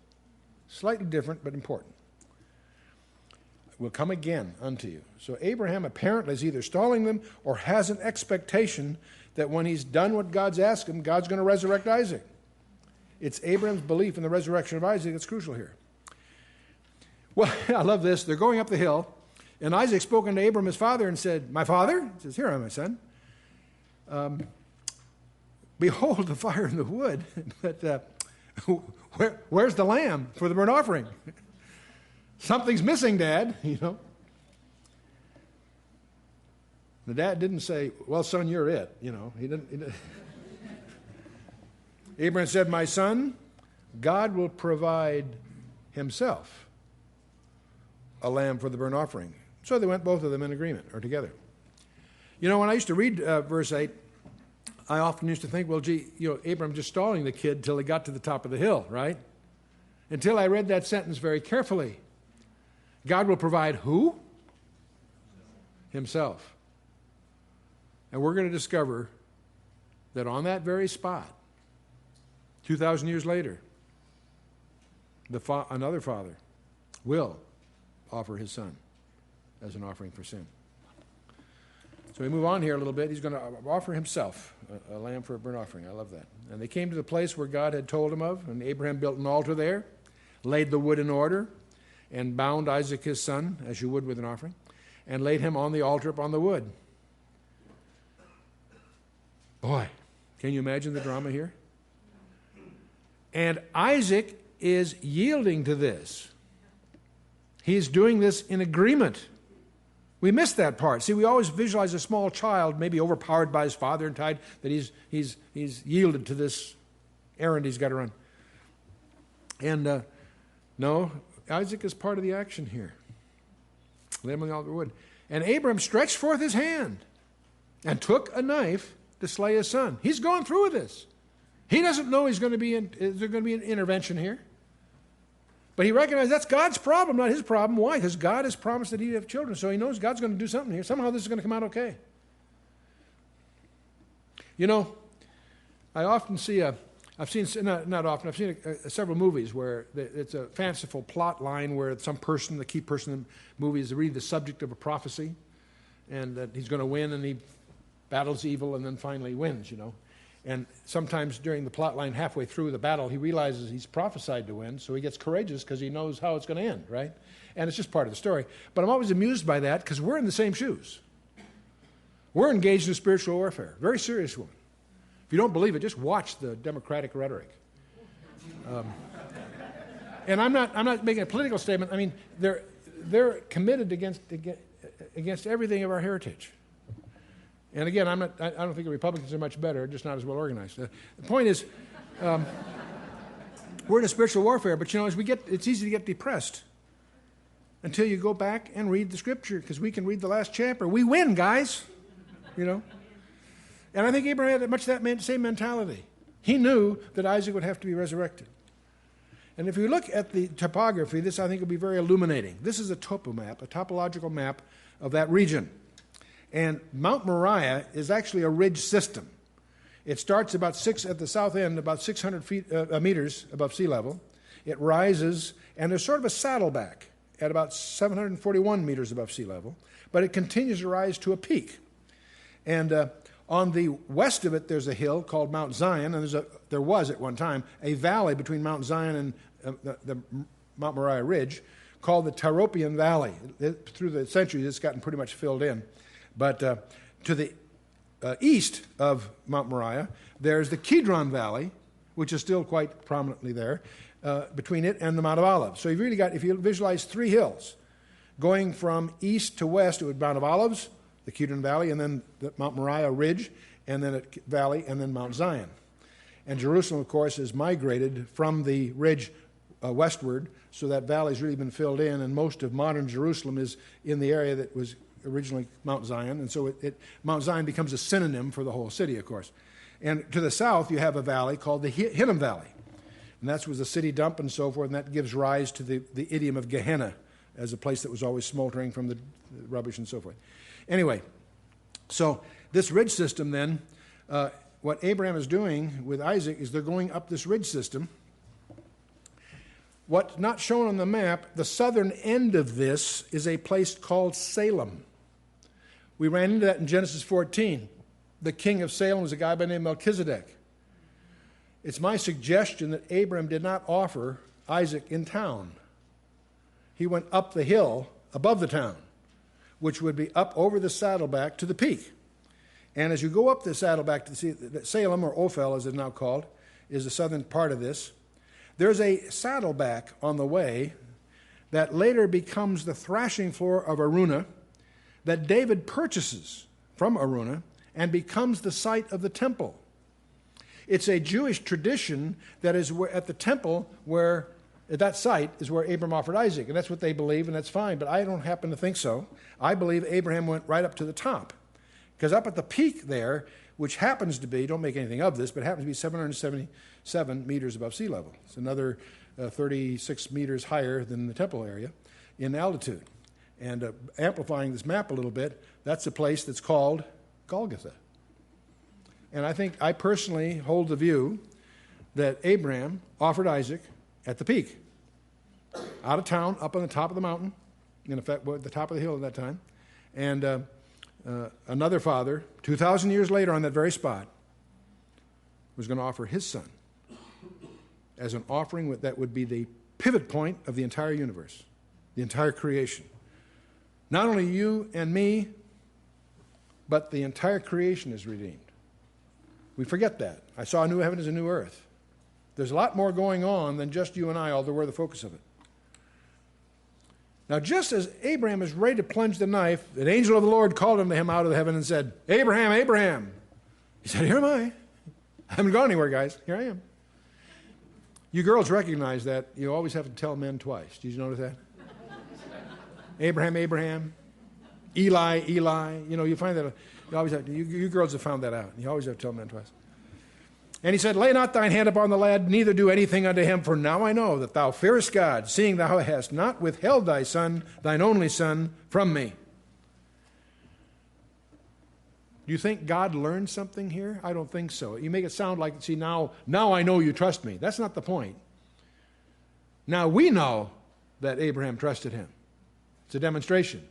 A: Slightly different, but important. Will come again unto you. So Abraham apparently is either stalling them or has an expectation that when he's done what God's asked him, God's going to resurrect Isaac. It's Abraham's belief in the resurrection of Isaac that's crucial here. Well, I love this. They're going up the hill, and Isaac spoke unto Abram his father and said, My father? He says, Here I am, my son. Behold the fire and the wood, but where's the lamb for the burnt offering? Something's missing, Dad, you know. The dad didn't say, Well, son, you're it, you know. He didn't. Abraham said, My son, God will provide himself a lamb for the burnt offering. So they went both of them in agreement, or together. You know, when I used to read verse 8, I often used to think, well, gee, you know, Abraham just stalling the kid till he got to the top of the hill, right? Until I read that sentence very carefully. God will provide who? Himself. And we're going to discover that on that very spot, 2,000 years later, another father will offer his son as an offering for sin. So we move on here a little bit. He's going to offer himself a lamb for a burnt offering. I love that. And they came to the place where God had told him of, and Abraham built an altar there, laid the wood in order, and bound Isaac his son, as you would with an offering, and laid him on the altar upon the wood. Boy, can you imagine the drama here? And Isaac is yielding to this. He's doing this in agreement. We miss that part. See, we always visualize a small child, maybe overpowered by his father and tied, that he's yielded to this errand he's got to run. And no, Isaac is part of the action here. Lay him on the altar of wood. And Abram stretched forth his hand and took a knife to slay his son. He's going through with this. He doesn't know is there going to be an intervention here. But he recognizes that's God's problem, not his problem. Why? Because God has promised that he'd have children, so he knows God's going to do something here. Somehow this is going to come out okay. You know, I often see I've seen several movies where it's a fanciful plot line where some person, the key person in the movie, is reading the subject of a prophecy, and that he's going to win, and he battles evil and then finally wins, you know. And sometimes during the plot line, halfway through the battle, he realizes he's prophesied to win, so he gets courageous because he knows how it's going to end, right? And it's just part of the story. But I'm always amused by that because we're in the same shoes. We're engaged in spiritual warfare, very serious one. If you don't believe it, just watch the Democratic rhetoric. And I'm not making a political statement. I mean, they're committed against everything of our heritage. And again, I don't think the Republicans are much better, just not as well organized. The point is, we're in a spiritual warfare, but it's easy to get depressed until you go back and read the Scripture, because we can read the last chapter. We win, guys. And I think Abraham had much that same mentality. He knew that Isaac would have to be resurrected. And if you look at the topography, this I think will be very illuminating. This is a topo map, a topological map of that region. And Mount Moriah is actually a ridge system. It starts at the south end, about 600 meters above sea level. It rises, and there's sort of a saddleback at about 741 meters above sea level, but it continues to rise to a peak. And on the west of it, there's a hill called Mount Zion, and there was at one time a valley between Mount Zion and the Mount Moriah Ridge called the Tyropian Valley. Through the centuries, it's gotten pretty much filled in. But to the east of Mount Moriah, there's the Kidron Valley, which is still quite prominently there, between it and the Mount of Olives. So if you visualize three hills, going from east to west, it would be Mount of Olives, the Kidron Valley, and then the Mount Moriah Ridge, and then a valley, and then Mount Zion. And Jerusalem, of course, has migrated from the ridge westward, so that valley's really been filled in, and most of modern Jerusalem is in the area that was originally Mount Zion, and so Mount Zion becomes a synonym for the whole city, of course. And to the south, you have a valley called the Hinnom Valley, and that was a city dump and so forth, and that gives rise to the idiom of Gehenna as a place that was always smoldering from the rubbish and so forth. Anyway, so this ridge system then, what Abraham is doing with Isaac is they're going up this ridge system. What's not shown on the map, the southern end of this is a place called Salem. We ran into that in Genesis 14. The king of Salem was a guy by the name of Melchizedek. It's my suggestion that Abraham did not offer Isaac in town. He went up the hill above the town, which would be up over the saddleback to the peak. And as you go up the saddleback to see Salem, or Ophel as it's now called, is the southern part of this. There's a saddleback on the way that later becomes the thrashing floor of Araunah that David purchases from Araunah and becomes the site of the temple. It's a Jewish tradition that is at the temple where, at that site, is where Abraham offered Isaac. And that's what they believe, and that's fine. But I don't happen to think so. I believe Abraham went right up to the top. Because up at the peak there, which happens to be, don't make anything of this, but happens to be 777 meters above sea level. It's another 36 meters higher than the temple area in altitude. And amplifying this map a little bit, that's a place that's called Golgotha. And I personally hold the view that Abraham offered Isaac at the peak, out of town, up on the top of the mountain, in effect, at the top of the hill at that time, and another father, 2,000 years later on that very spot, was going to offer his son as an offering that would be the pivot point of the entire universe, the entire creation. Not only you and me, but the entire creation is redeemed. We forget that. I saw a new heaven as a new earth. There's a lot more going on than just you and I, although we're the focus of it. Now, just as Abraham is ready to plunge the knife, an angel of the Lord called unto him out of the heaven and said, "Abraham, Abraham." He said, "Here am I. I haven't gone anywhere, guys. Here I am." You girls recognize that. You always have to tell men twice. Did you notice that? Abraham, Abraham. Eli, Eli. You find that. You always have. You girls have found that out. You always have to tell men twice. And he said, "Lay not thine hand upon the lad, neither do anything unto him, for now I know that thou fearest God, seeing thou hast not withheld thy son, thine only son, from me." Do you think God learned something here? I don't think so. You make it sound like, see, now I know you trust me. That's not the point. Now we know that Abraham trusted him. It's a demonstration.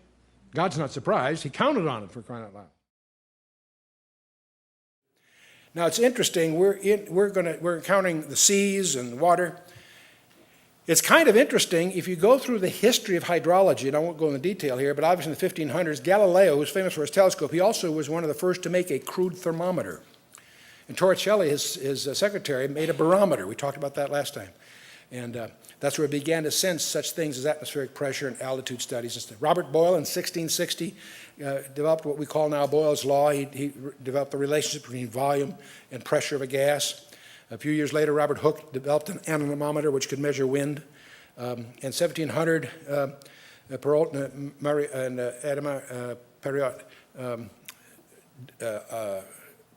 A: God's not surprised. He counted on it, for crying out loud. Now it's interesting. We're encountering the seas and water. It's kind of interesting if you go through the history of hydrology, and I won't go into detail here, but obviously in the 1500s, Galileo was famous for his telescope. He also was one of the first to make a crude thermometer. And Torricelli, his secretary, made a barometer. We talked about that last time. And that's where he began to sense such things as atmospheric pressure and altitude studies and stuff. Robert Boyle in 1660 developed what we call now Boyle's Law. He developed the relationship between volume and pressure of a gas. A few years later, Robert Hooke developed an anemometer which could measure wind. In 1700, Perrault and Perriot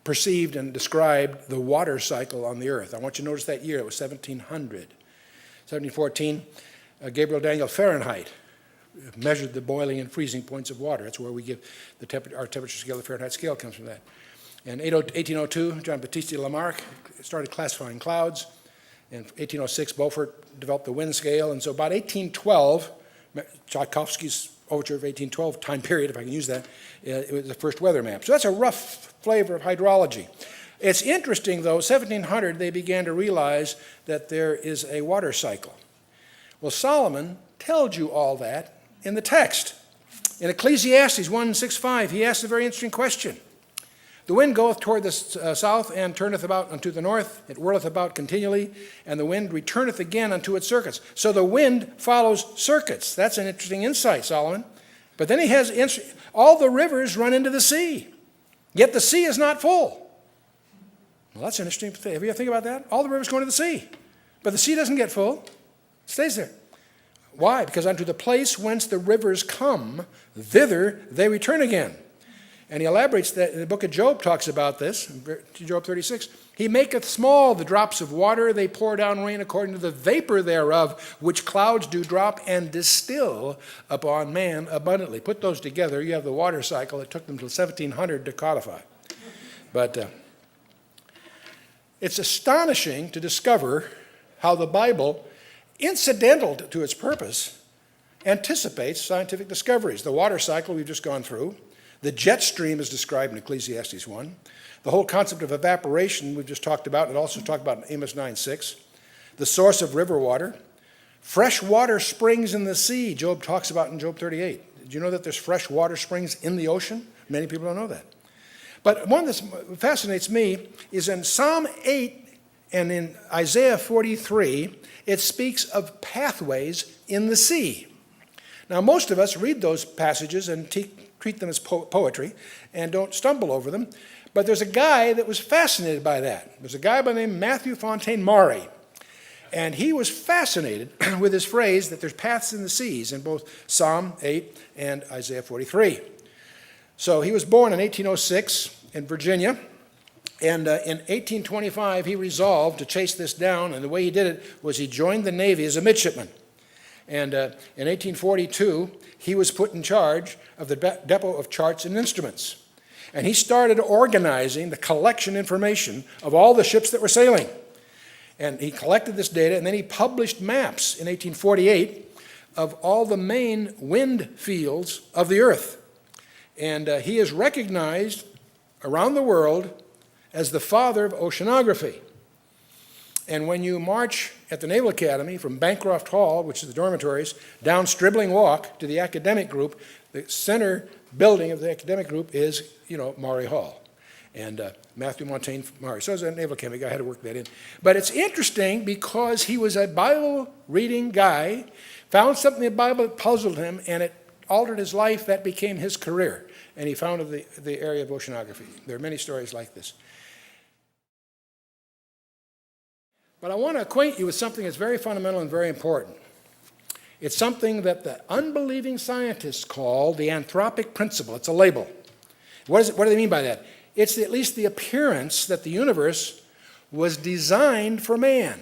A: perceived and described the water cycle on the earth. I want you to notice that year. It was 1700. 1714, Gabriel Daniel Fahrenheit measured the boiling and freezing points of water. That's where we give our temperature scale. The Fahrenheit scale comes from that. In 1802, John Baptiste Lamarck started classifying clouds. In 1806, Beaufort developed the wind scale. And so about 1812, Tchaikovsky's overture of 1812 time period, if I can use that, it was the first weather map. So that's a rough flavor of hydrology. It's interesting, though, 1700, they began to realize that there is a water cycle. Well, Solomon tells you all that in the text. In Ecclesiastes 1:6-5, he asks a very interesting question. The wind goeth toward the south and turneth about unto the north. It whirleth about continually, and the wind returneth again unto its circuits. So the wind follows circuits. That's an interesting insight, Solomon. But then he has, all the rivers run into the sea, yet the sea is not full. Well, that's an interesting thing. Have you ever think about that? All the rivers go into the sea, but the sea doesn't get full. It stays there. Why? Because unto the place whence the rivers come, thither they return again. And he elaborates that in the book of Job, talks about this, Job 36. He maketh small the drops of water, they pour down rain according to the vapor thereof, which clouds do drop and distill upon man abundantly. Put those together, you have the water cycle. It took them till 1700 to codify. But it's astonishing to discover how the Bible, incidental to its purpose, anticipates scientific discoveries. The water cycle we've just gone through. The jet stream is described in Ecclesiastes 1. The whole concept of evaporation we've just talked about. It also talked about in Amos 9:6. The source of river water. Fresh water springs in the sea, Job talks about in Job 38. Did you know that there's fresh water springs in the ocean? Many people don't know that. But one that fascinates me is in Psalm 8 and in Isaiah 43, it speaks of pathways in the sea. Now, most of us read those passages and treat them as poetry and don't stumble over them. But there's a guy that was fascinated by that. There's a guy by the name of Matthew Fontaine Maury. And he was fascinated with this phrase that there's paths in the seas in both Psalm 8 and Isaiah 43. So he was born in 1806 in Virginia, and in 1825 he resolved to chase this down, and the way he did it was he joined the Navy as a midshipman. And in 1842 he was put in charge of the depot of charts and instruments. And he started organizing the collection information of all the ships that were sailing. And he collected this data, and then he published maps in 1848 of all the main wind fields of the earth. And he is recognized around the world as the father of oceanography. And when you march at the Naval Academy from Bancroft Hall, which is the dormitories, down Stribling Walk to the academic group, the center building of the academic group is, Maury Hall. And Matthew Fontaine Maury. So as a Naval Academy guy, I had to work that in. But it's interesting because he was a Bible-reading guy, found something in the Bible that puzzled him, and it altered his life. That became his career. And he founded the area of oceanography. There are many stories like this. But I want to acquaint you with something that's very fundamental and very important. It's something that the unbelieving scientists call the anthropic principle. It's a label. What do they mean by that? It's at least the appearance that the universe was designed for man.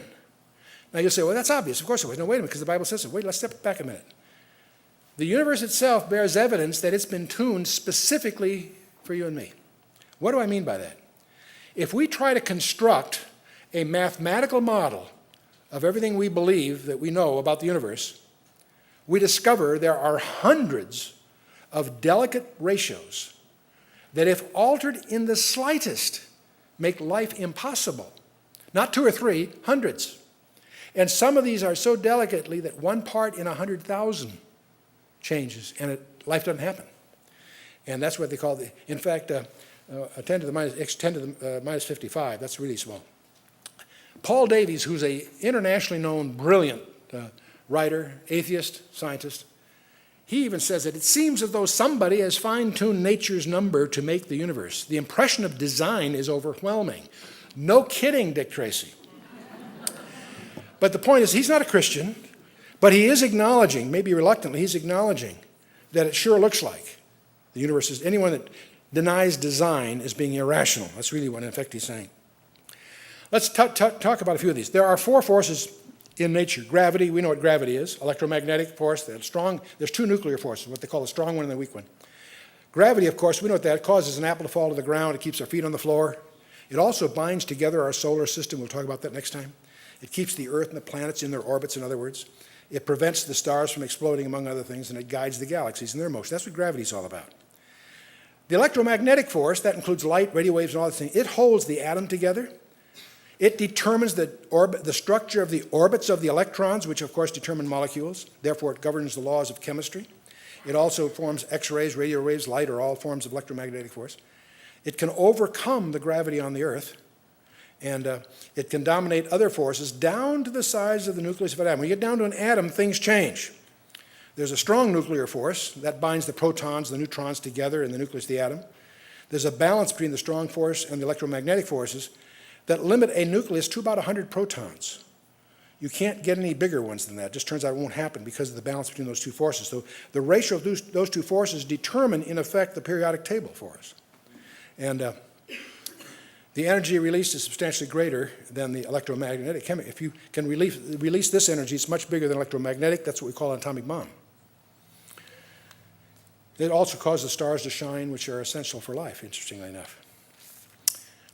A: Now you'll say, well, that's obvious. Of course it was. No, wait a minute, because the Bible says so. Wait, let's step back a minute. The universe itself bears evidence that it's been tuned specifically for you and me. What do I mean by that? If we try to construct a mathematical model of everything we believe that we know about the universe, we discover there are hundreds of delicate ratios that, if altered in the slightest, make life impossible. Not 2 or 3, hundreds. And some of these are so delicately that 1 part in 100,000 changes, and life doesn't happen. And that's what they call in fact, 10 to the minus, 10 to the minus 55. That's really small. Paul Davies, who's an internationally known, brilliant writer, atheist, scientist, he even says that it seems as though somebody has fine-tuned nature's number to make the universe. The impression of design is overwhelming. No kidding, Dick Tracy. But the point is, he's not a Christian, but he is acknowledging, maybe reluctantly, he's acknowledging that it sure looks like the universe is, anyone that denies design is being irrational. That's really what, in effect, he's saying. Let's talk about a few of these. There are four forces in nature. Gravity, we know what gravity is. Electromagnetic force, there's two nuclear forces, what they call the strong one and the weak one. Gravity, of course, we know what that causes an apple to fall to the ground. It keeps our feet on the floor. It also binds together our solar system. We'll talk about that next time. It keeps the Earth and the planets in their orbits, in other words. It prevents the stars from exploding, among other things, and it guides the galaxies in their motion. That's what gravity is all about. The electromagnetic force, that includes light, radio waves, and all that thing, it holds the atom together. It determines the structure of the orbits of the electrons, which of course determine molecules. Therefore, it governs the laws of chemistry. It also forms X-rays, radio waves, light are all forms of electromagnetic force. It can overcome the gravity on the Earth, and it can dominate other forces down to the size of the nucleus of an atom. When you get down to an atom, things change. There's a strong nuclear force that binds the protons, the neutrons together in the nucleus of the atom. There's a balance between the strong force and the electromagnetic forces that limit a nucleus to about 100 protons. You can't get any bigger ones than that. It just turns out it won't happen because of the balance between those two forces. So the ratio of those two forces determine, in effect, the periodic table for us. And the energy released is substantially greater than the electromagnetic. If you can release this energy, it's much bigger than electromagnetic. That's what we call an atomic bomb. It also causes the stars to shine, which are essential for life, interestingly enough.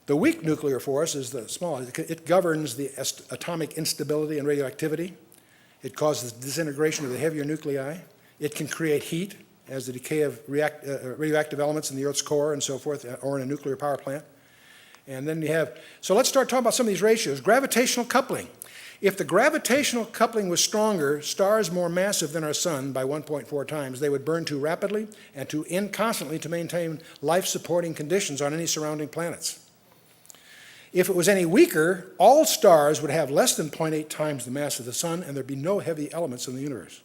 A: The weak nuclear force is the smallest. It governs the atomic instability and radioactivity. It causes disintegration of the heavier nuclei. It can create heat as the decay of radioactive elements in the Earth's core and so forth, or in a nuclear power plant. And then you have, so let's start talking about some of these ratios. Gravitational coupling. If the gravitational coupling was stronger, stars more massive than our sun by 1.4 times, they would burn too rapidly and too inconstantly to maintain life-supporting conditions on any surrounding planets. If it was any weaker, all stars would have less than 0.8 times the mass of the sun, and there'd be no heavy elements in the universe.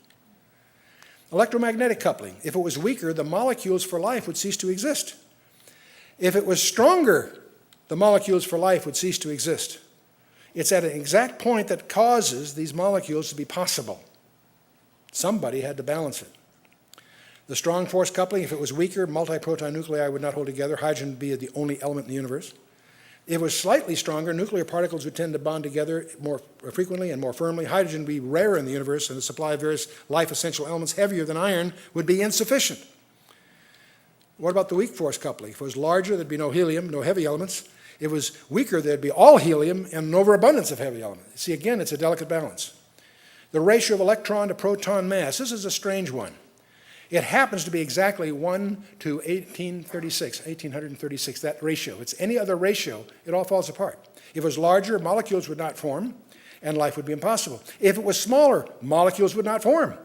A: Electromagnetic coupling. If it was weaker, the molecules for life would cease to exist. If it was stronger, the molecules for life would cease to exist. It's at an exact point that causes these molecules to be possible. Somebody had to balance it. The strong force coupling, if it was weaker, multi-proton nuclei would not hold together. Hydrogen would be the only element in the universe. If it was slightly stronger, nuclear particles would tend to bond together more frequently and more firmly. Hydrogen would be rare in the universe, and the supply of various life-essential elements heavier than iron would be insufficient. What about the weak force coupling? If it was larger, there'd be no helium, no heavy elements. If it was weaker, there'd be all helium and an overabundance of heavy elements. See, again, it's a delicate balance. The ratio of electron to proton mass, this is a strange one. It happens to be exactly 1 to 1836, that ratio. If it's any other ratio, it all falls apart. If it was larger, molecules would not form, and life would be impossible. If it was smaller, molecules would not form,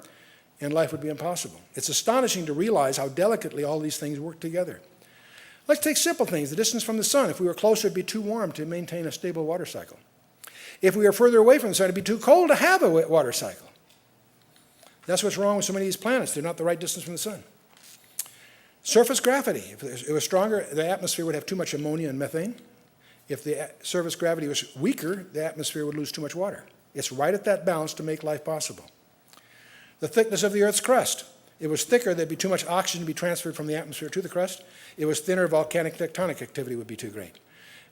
A: and life would be impossible. It's astonishing to realize how delicately all these things work together. Let's take simple things. The distance from the sun. If we were closer, it'd be too warm to maintain a stable water cycle. If we were further away from the sun, it'd be too cold to have a water cycle. That's what's wrong with so many of these planets. They're not the right distance from the sun. Surface gravity. If it was stronger, the atmosphere would have too much ammonia and methane. If the surface gravity was weaker, the atmosphere would lose too much water. It's right at that balance to make life possible. The thickness of the Earth's crust. If it was thicker, there'd be too much oxygen to be transferred from the atmosphere to the crust. If it was thinner, volcanic tectonic activity would be too great.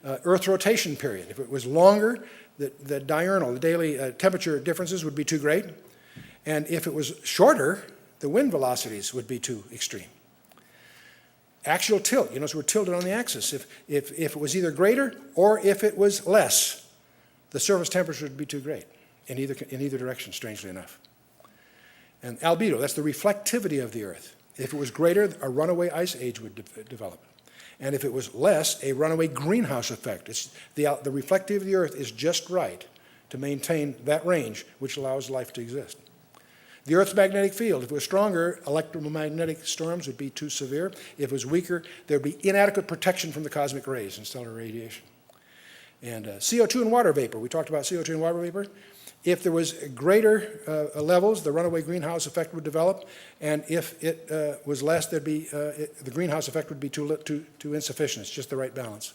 A: Earth's rotation period. If it was longer, the diurnal, the daily temperature differences would be too great. And if it was shorter, the wind velocities would be too extreme. Axial tilt, you notice we're tilted on the axis. If it was either greater or if it was less, the surface temperature would be too great in either direction, strangely enough. And albedo, that's the reflectivity of the Earth. If it was greater, a runaway ice age would develop. And if it was less, a runaway greenhouse effect. The reflectivity of the Earth is just right to maintain that range, which allows life to exist. The Earth's magnetic field, if it was stronger, electromagnetic storms would be too severe. If it was weaker, there would be inadequate protection from the cosmic rays and stellar radiation. And CO2 and water vapor, we talked about CO2 and water vapor. If there was greater levels, the runaway greenhouse effect would develop, and if it was less, there'd be, the greenhouse effect would be too insufficient. It's just the right balance.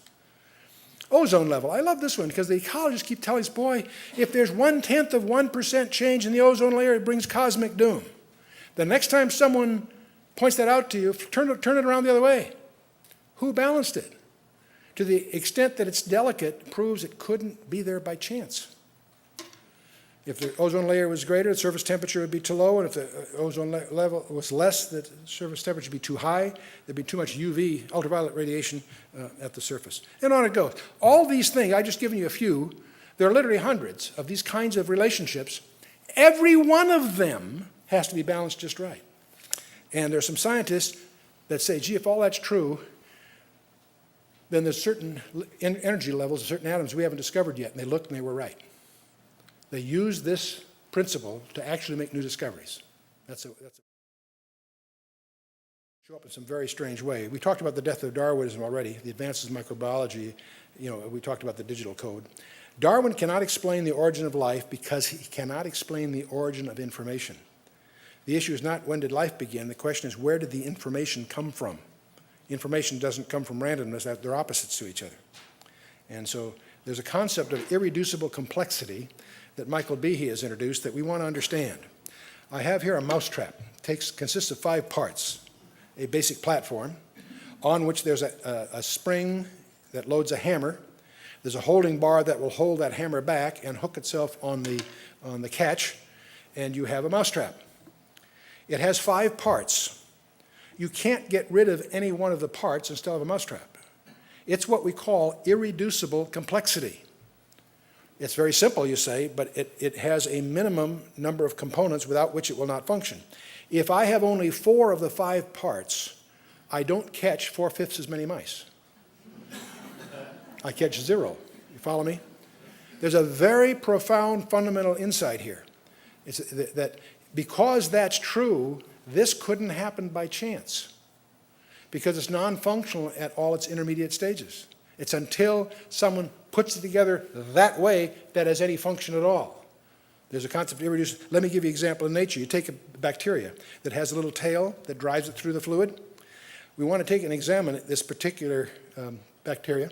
A: Ozone level. I love this one because the ecologists keep telling us, boy, if there's 0.1% change in the ozone layer, it brings cosmic doom. The next time someone points that out to you, turn it around the other way. Who balanced it? To the extent that it's delicate, proves it couldn't be there by chance. If the ozone layer was greater, the surface temperature would be too low, and if the ozone level was less, the surface temperature would be too high. There'd be too much UV, ultraviolet radiation at the surface. And on it goes. All these things, I've just given you a few, there are literally hundreds of these kinds of relationships. Every one of them has to be balanced just right. And there's some scientists that say, gee, if all that's true, then there's certain energy levels of certain atoms we haven't discovered yet, and they looked and they were right. They use this principle to actually make new discoveries. Show up in some very strange way. We talked about the death of Darwinism already, the advances in microbiology. We talked about the digital code. Darwin cannot explain the origin of life because he cannot explain the origin of information. The issue is not when did life begin. The question is where did the information come from? Information doesn't come from randomness. They're opposites to each other. And so there's a concept of irreducible complexity that Michael Behe has introduced that we want to understand. I have here a mousetrap. It consists of 5 parts. A basic platform on which there's a spring that loads a hammer. There's a holding bar that will hold that hammer back and hook itself on the catch, and you have a mousetrap. It has 5 parts. You can't get rid of any one of the parts and still have a mousetrap. It's what we call irreducible complexity. It's very simple, you say, but it has a minimum number of components without which it will not function. If I have only 4 of the 5 parts, I don't catch 4/5 as many mice. I catch 0. You follow me? There's a very profound fundamental insight here. It's that because that's true, this couldn't happen by chance because it's non-functional at all its intermediate stages. It's until someone puts it together that way that has any function at all. There's a concept of irreducible. Let me give you an example in nature. You take a bacteria that has a little tail that drives it through the fluid. We want to take and examine this particular bacteria.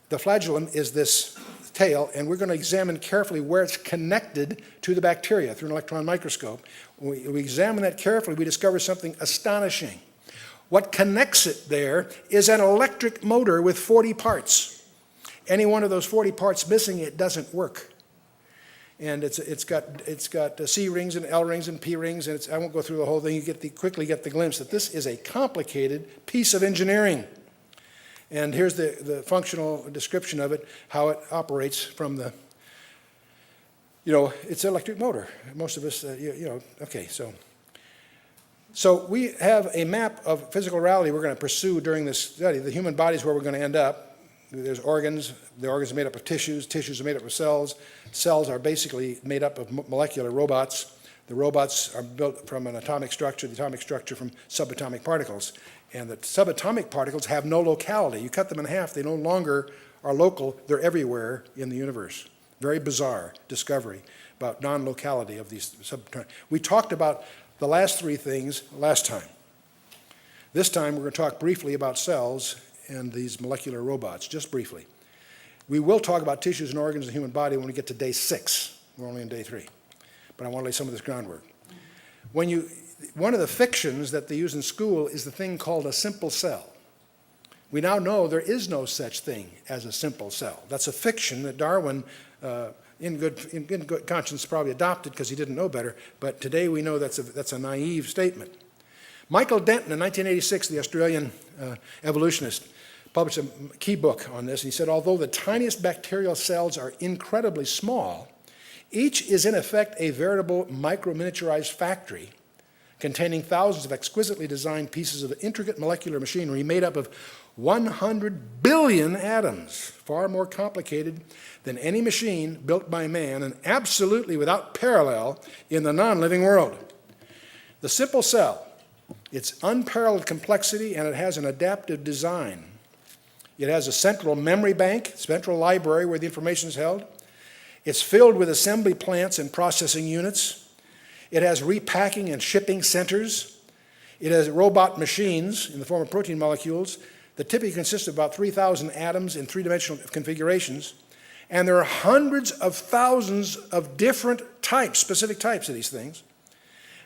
A: The flagellum is this tail, and we're going to examine carefully where it's connected to the bacteria through an electron microscope. When we examine that carefully, we discover something astonishing. What connects it there is an electric motor with 40 parts. Any one of those 40 parts missing, it doesn't work. And it's got C rings and L rings and P rings, and I won't go through the whole thing. You quickly get the glimpse that this is a complicated piece of engineering. And here's the functional description of it, how it operates from the, it's an electric motor. Most of us, okay, So we have a map of physical reality we're going to pursue during this study. The human body is where we're going to end up. There's organs. The organs are made up of tissues. Tissues are made up of cells. Cells are basically made up of molecular robots. The robots are built from an atomic structure, the atomic structure from subatomic particles. And the subatomic particles have no locality. You cut them in half, they no longer are local. They're everywhere in the universe. Very bizarre discovery about non-locality of these subatomic. We talked about the last 3 things last time. This time we're going to talk briefly about cells and these molecular robots, just briefly. We will talk about tissues and organs in the human body when we get to day 6. We're only in day 3. But I want to lay some of this groundwork. One of the fictions that they use in school is the thing called a simple cell. We now know there is no such thing as a simple cell. That's a fiction that Darwin in good conscience probably adopted because he didn't know better, but today we know that's a naive statement. Michael Denton in 1986, the Australian evolutionist, published a key book on this. He said, although the tiniest bacterial cells are incredibly small, each is in effect a veritable micro-miniaturized factory containing thousands of exquisitely designed pieces of intricate molecular machinery made up of 100 billion atoms, far more complicated than any machine built by man and absolutely without parallel in the non-living world. The simple cell, its unparalleled complexity, and it has an adaptive design. It has a central memory bank, central library where the information is held. It's filled with assembly plants and processing units. It has repacking and shipping centers. It has robot machines in the form of protein molecules that typically consist of about 3,000 atoms in three-dimensional configurations. And there are hundreds of thousands of different types, specific types of these things.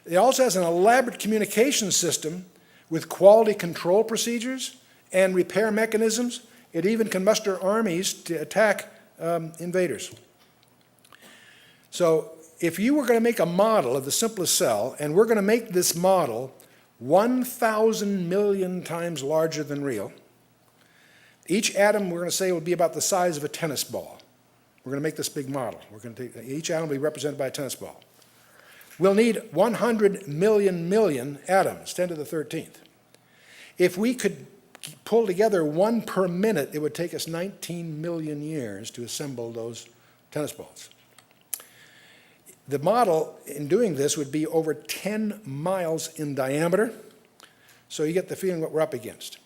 A: It also has an elaborate communication system with quality control procedures and repair mechanisms. It even can muster armies to attack invaders. So if you were going to make a model of the simplest cell, and we're going to make this model 1,000 million times larger than real, each atom, we're going to say, will be about the size of a tennis ball. We're going to make this big model. We're going to take, each atom will be represented by a tennis ball. We'll need 100 million atoms, 10 to the 13th. If we could pull together one per minute, it would take us 19 million years to assemble those tennis balls. The model in doing this would be over 10 miles in diameter, so you get the feeling what we're up against.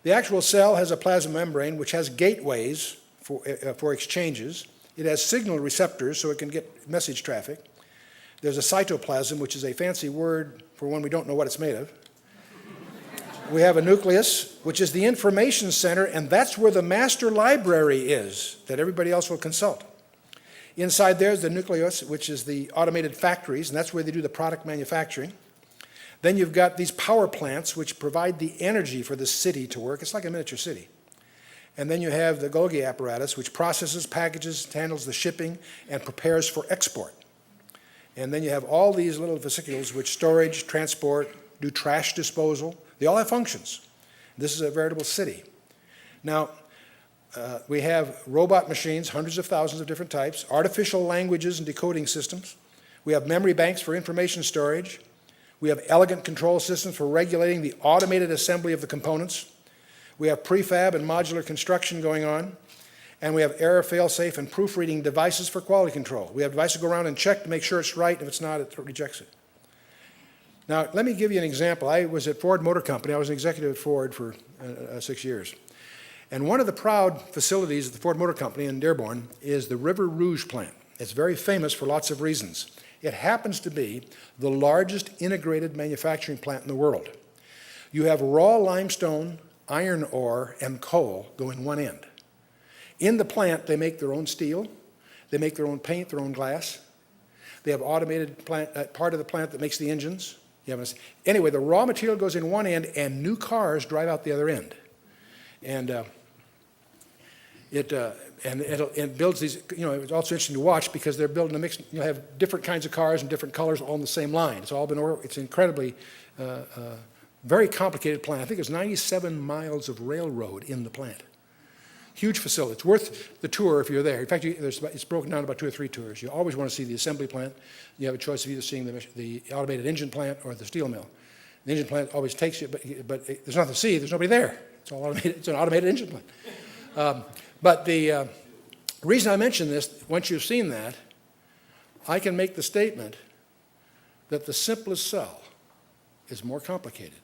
A: The actual cell has a plasma membrane which has gateways for exchanges. It has signal receptors so it can get message traffic. There's a cytoplasm, which is a fancy word for when we don't know what it's made of. We have a nucleus, which is the information center, and that's where the master library is that everybody else will consult. Inside there's the nucleus, which is the automated factories, and that's where they do the product manufacturing. Then you've got these power plants, which provide the energy for the city to work. It's like a miniature city. And then you have the Golgi apparatus, which processes, packages, handles the shipping, and prepares for export. And then you have all these little vesicles which storage, transport, do trash disposal. They all have functions. This is a veritable city. Now, we have robot machines, hundreds of thousands of different types, artificial languages and decoding systems. We have memory banks for information storage. We have elegant control systems for regulating the automated assembly of the components. We have prefab and modular construction going on. And we have error, fail-safe, and proofreading devices for quality control. We have devices go around and check to make sure it's right. If it's not, it rejects it. Now, let me give you an example. I was at Ford Motor Company. I was an executive at Ford for 6 years. And one of the proud facilities at the Ford Motor Company in Dearborn is the River Rouge plant. It's very famous for lots of reasons. It happens to be the largest integrated manufacturing plant in the world. You have raw limestone, iron ore, and coal go in one end. In the plant, they make their own steel, they make their own paint, their own glass. They have automated part of the plant that makes the engines. Anyway, the raw material goes in one end, and new cars drive out the other end. And it builds these, it's also interesting to watch because they're building a mix, have different kinds of cars and different colors all on the same line. It's incredibly, very complicated plant. I think there's 97 miles of railroad in the plant. Huge facility. It's worth the tour if you're there. In fact, it's broken down about 2 or 3 tours. You always want to see the assembly plant. You have a choice of either seeing the automated engine plant or the steel mill. The engine plant always takes you, but there's nothing to see. There's nobody there. It's all automated. It's an automated engine plant. But the reason I mention this, once you've seen that, I can make the statement that the simplest cell is more complicated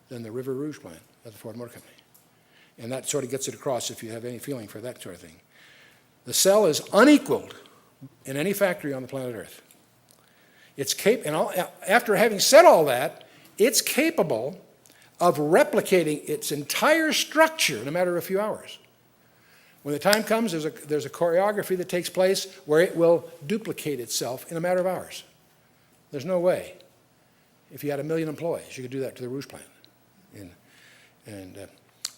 A: than the River Rouge plant at the Ford Motor Company. And that sort of gets it across if you have any feeling for that sort of thing. The cell is unequaled in any factory on the planet Earth. After having said all that, it's capable of replicating its entire structure in a matter of a few hours. When the time comes, there's a choreography that takes place where it will duplicate itself in a matter of hours. There's no way. If you had 1 million employees, you could do that to the Rouge plant.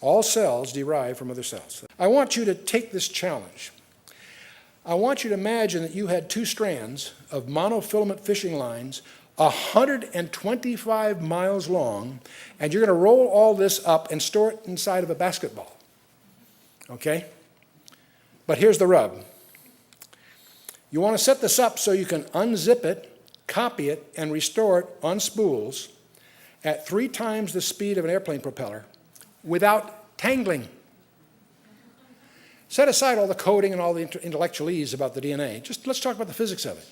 A: All cells derive from other cells. I want you to take this challenge. I want you to imagine that you had 2 strands of monofilament fishing lines 125 miles long, and you're going to roll all this up and store it inside of a basketball. Okay? But here's the rub. You want to set this up so you can unzip it, copy it, and restore it on spools at 3 times the speed of an airplane propeller without tangling. Set aside all the coding and all the intellectualese about the DNA. Just let's talk about the physics of it.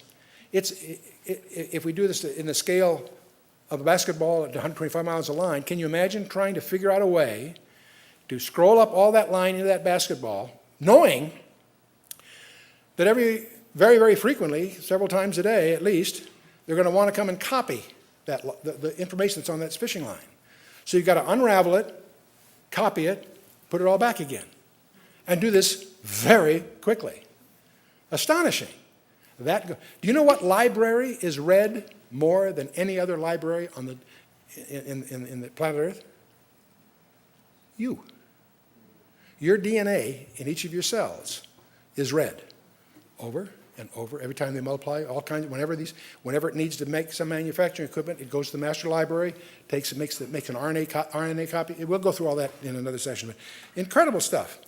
A: If we do this in the scale of a basketball at 125 miles a line, can you imagine trying to figure out a way to scroll up all that line into that basketball, knowing that very, very frequently, several times a day at least, they're going to want to come and copy the information that's on that fishing line. So you've got to unravel it, copy it, put it all back again, and do this very quickly. Astonishing. Do you know what library is read more than any other library on in the planet Earth? You. Your DNA in each of your cells is read over and over every time they multiply. All kinds. Whenever it needs to make some manufacturing equipment, it goes to the master library, makes an RNA copy. We'll go through all that in another session. But incredible stuff.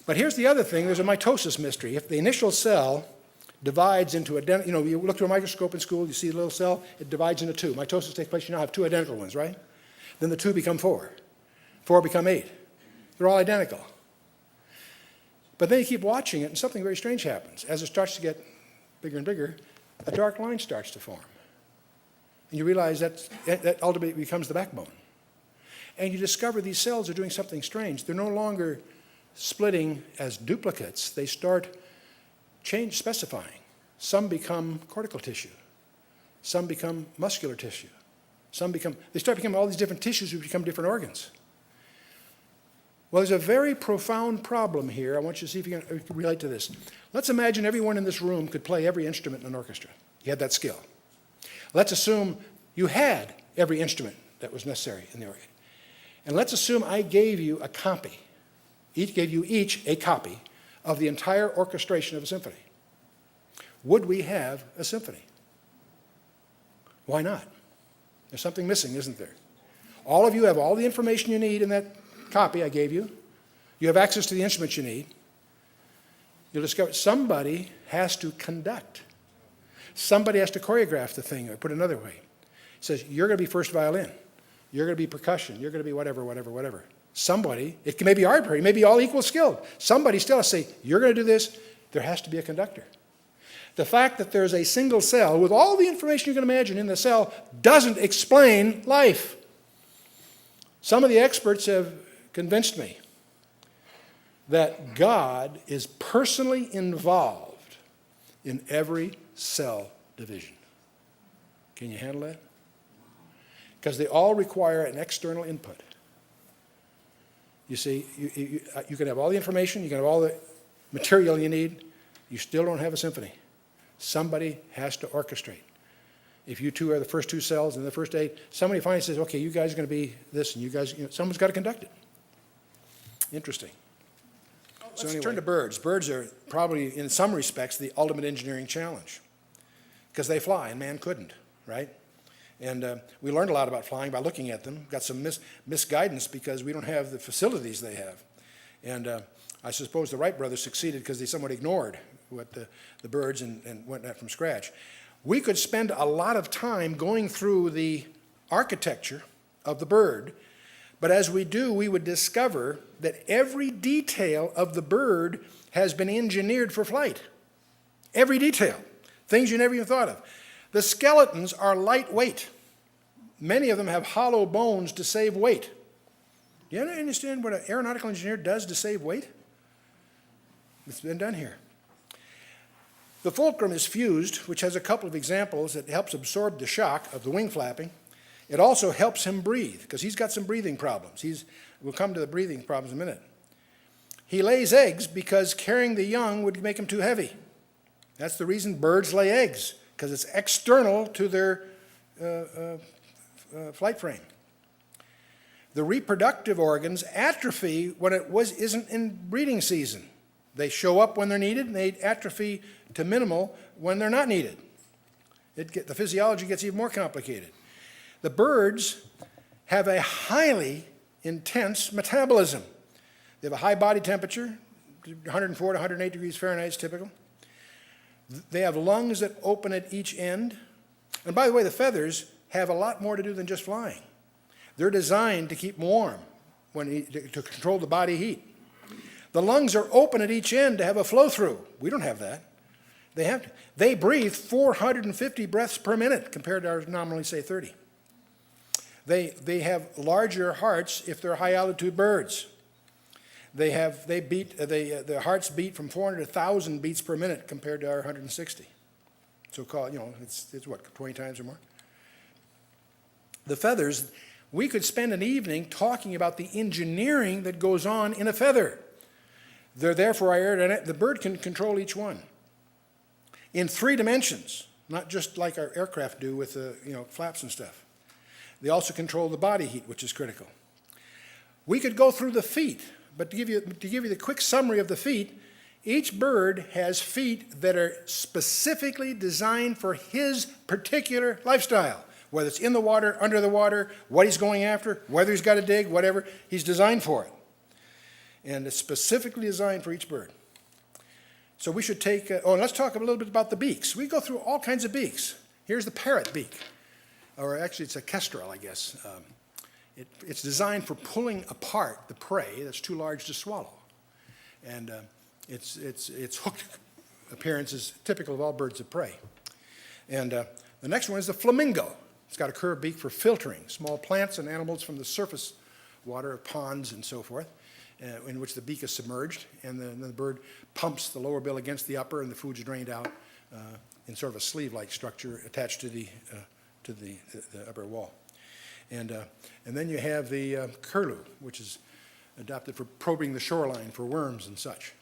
A: But here's the other thing. There's a mitosis mystery. If the initial cell divides into you look through a microscope in school, you see a little cell, it divides into 2. Mitosis takes place, you now have 2 identical ones, right? Then the 2 become 4. 4 become 8. They're all identical. But then you keep watching it, and something very strange happens. As it starts to get bigger and bigger, a dark line starts to form. And you realize that ultimately becomes the backbone. And you discover these cells are doing something strange. They're no longer splitting as duplicates. They start specifying. Some become cortical tissue. Some become muscular tissue. They start becoming all these different tissues which become different organs. Well, there's a very profound problem here. I want you to see if you can relate to this. Let's imagine everyone in this room could play every instrument in an orchestra. You had that skill. Let's assume you had every instrument that was necessary in the organ. And let's assume I gave you a copy. Gave you each a copy of the entire orchestration of a symphony. Would we have a symphony? Why not? There's something missing, isn't there? All of you have all the information you need in that copy I gave you. You have access to the instruments you need. You'll discover somebody has to conduct. Somebody has to choreograph the thing, or put it another way. It says, you're going to be first violin. You're going to be percussion. You're going to be whatever. Somebody, it may be arbitrary, it may be all equal skilled. Somebody still has to say, you're going to do this. There has to be a conductor. The fact that there's a single cell with all the information you can imagine in the cell doesn't explain life. Some of the experts have convinced me that God is personally involved in every cell division. Can you handle that? Because they all require an external input. You see, you can have all the information, you can have all the material you need, you still don't have a symphony. Somebody has to orchestrate. If you two are the first 2 cells and the first 8, somebody finally says, okay, you guys are going to be this, and you guys, someone's got to conduct it. Interesting. Let's turn to birds. Birds are probably, in some respects, the ultimate engineering challenge because they fly and man couldn't, right? And we learned a lot about flying by looking at them. Got some misguidance because we don't have the facilities they have. And I suppose the Wright brothers succeeded because they somewhat ignored what the birds and went at from scratch. We could spend a lot of time going through the architecture of the bird, but as we do, we would discover that every detail of the bird has been engineered for flight. Every detail. Things you never even thought of. The skeletons are lightweight. Many of them have hollow bones to save weight. Do you understand what an aeronautical engineer does to save weight? It's been done here. The fulcrum is fused, which has a couple of examples that helps absorb the shock of the wing flapping. It also helps him breathe, because he's got some breathing problems. We'll come to the breathing problems in a minute. He lays eggs because carrying the young would make him too heavy. That's the reason birds lay eggs, because it's external to their flight frame. The reproductive organs atrophy when it isn't in breeding season. They show up when they're needed, and they atrophy to minimal when they're not needed. The physiology gets even more complicated. The birds have a highly intense metabolism. They have a high body temperature, 104 to 108 degrees Fahrenheit is typical. They have lungs that open at each end And by the way, the feathers have a lot more to do than just flying. They're designed to keep warm, to control the body heat. The lungs are open at each end to have a flow through. We don't have that. They breathe 450 breaths per minute compared to our nominally, say, 30. They have larger hearts if they're high altitude birds. Their hearts beat from 400 to 1,000 beats per minute compared to our 160. So-called, it's what, 20 times or more? The feathers, we could spend an evening talking about the engineering that goes on in a feather. They're there for our aerodynamics. The bird can control each one in 3 dimensions, not just like our aircraft do with the flaps and stuff. They also control the body heat, which is critical. We could go through the feet, but to give you the quick summary of the feet, each bird has feet that are specifically designed for his particular lifestyle, whether it's in the water, under the water, what he's going after, whether he's got to dig, whatever, he's designed for it. And it's specifically designed for each bird. So we should take, let's talk a little bit about the beaks. We go through all kinds of beaks. Here's the parrot beak, or actually it's a kestrel, I guess. It's designed for pulling apart the prey that's too large to swallow. And its hooked appearance is typical of all birds of prey. And the next one is the flamingo. It's got a curved beak for filtering small plants and animals from the surface water of ponds and so forth, in which the beak is submerged, and then the bird pumps the lower bill against the upper, and the food's drained out in sort of a sleeve-like structure attached to the upper wall. And then you have the curlew, which is adopted for probing the shoreline for worms and such.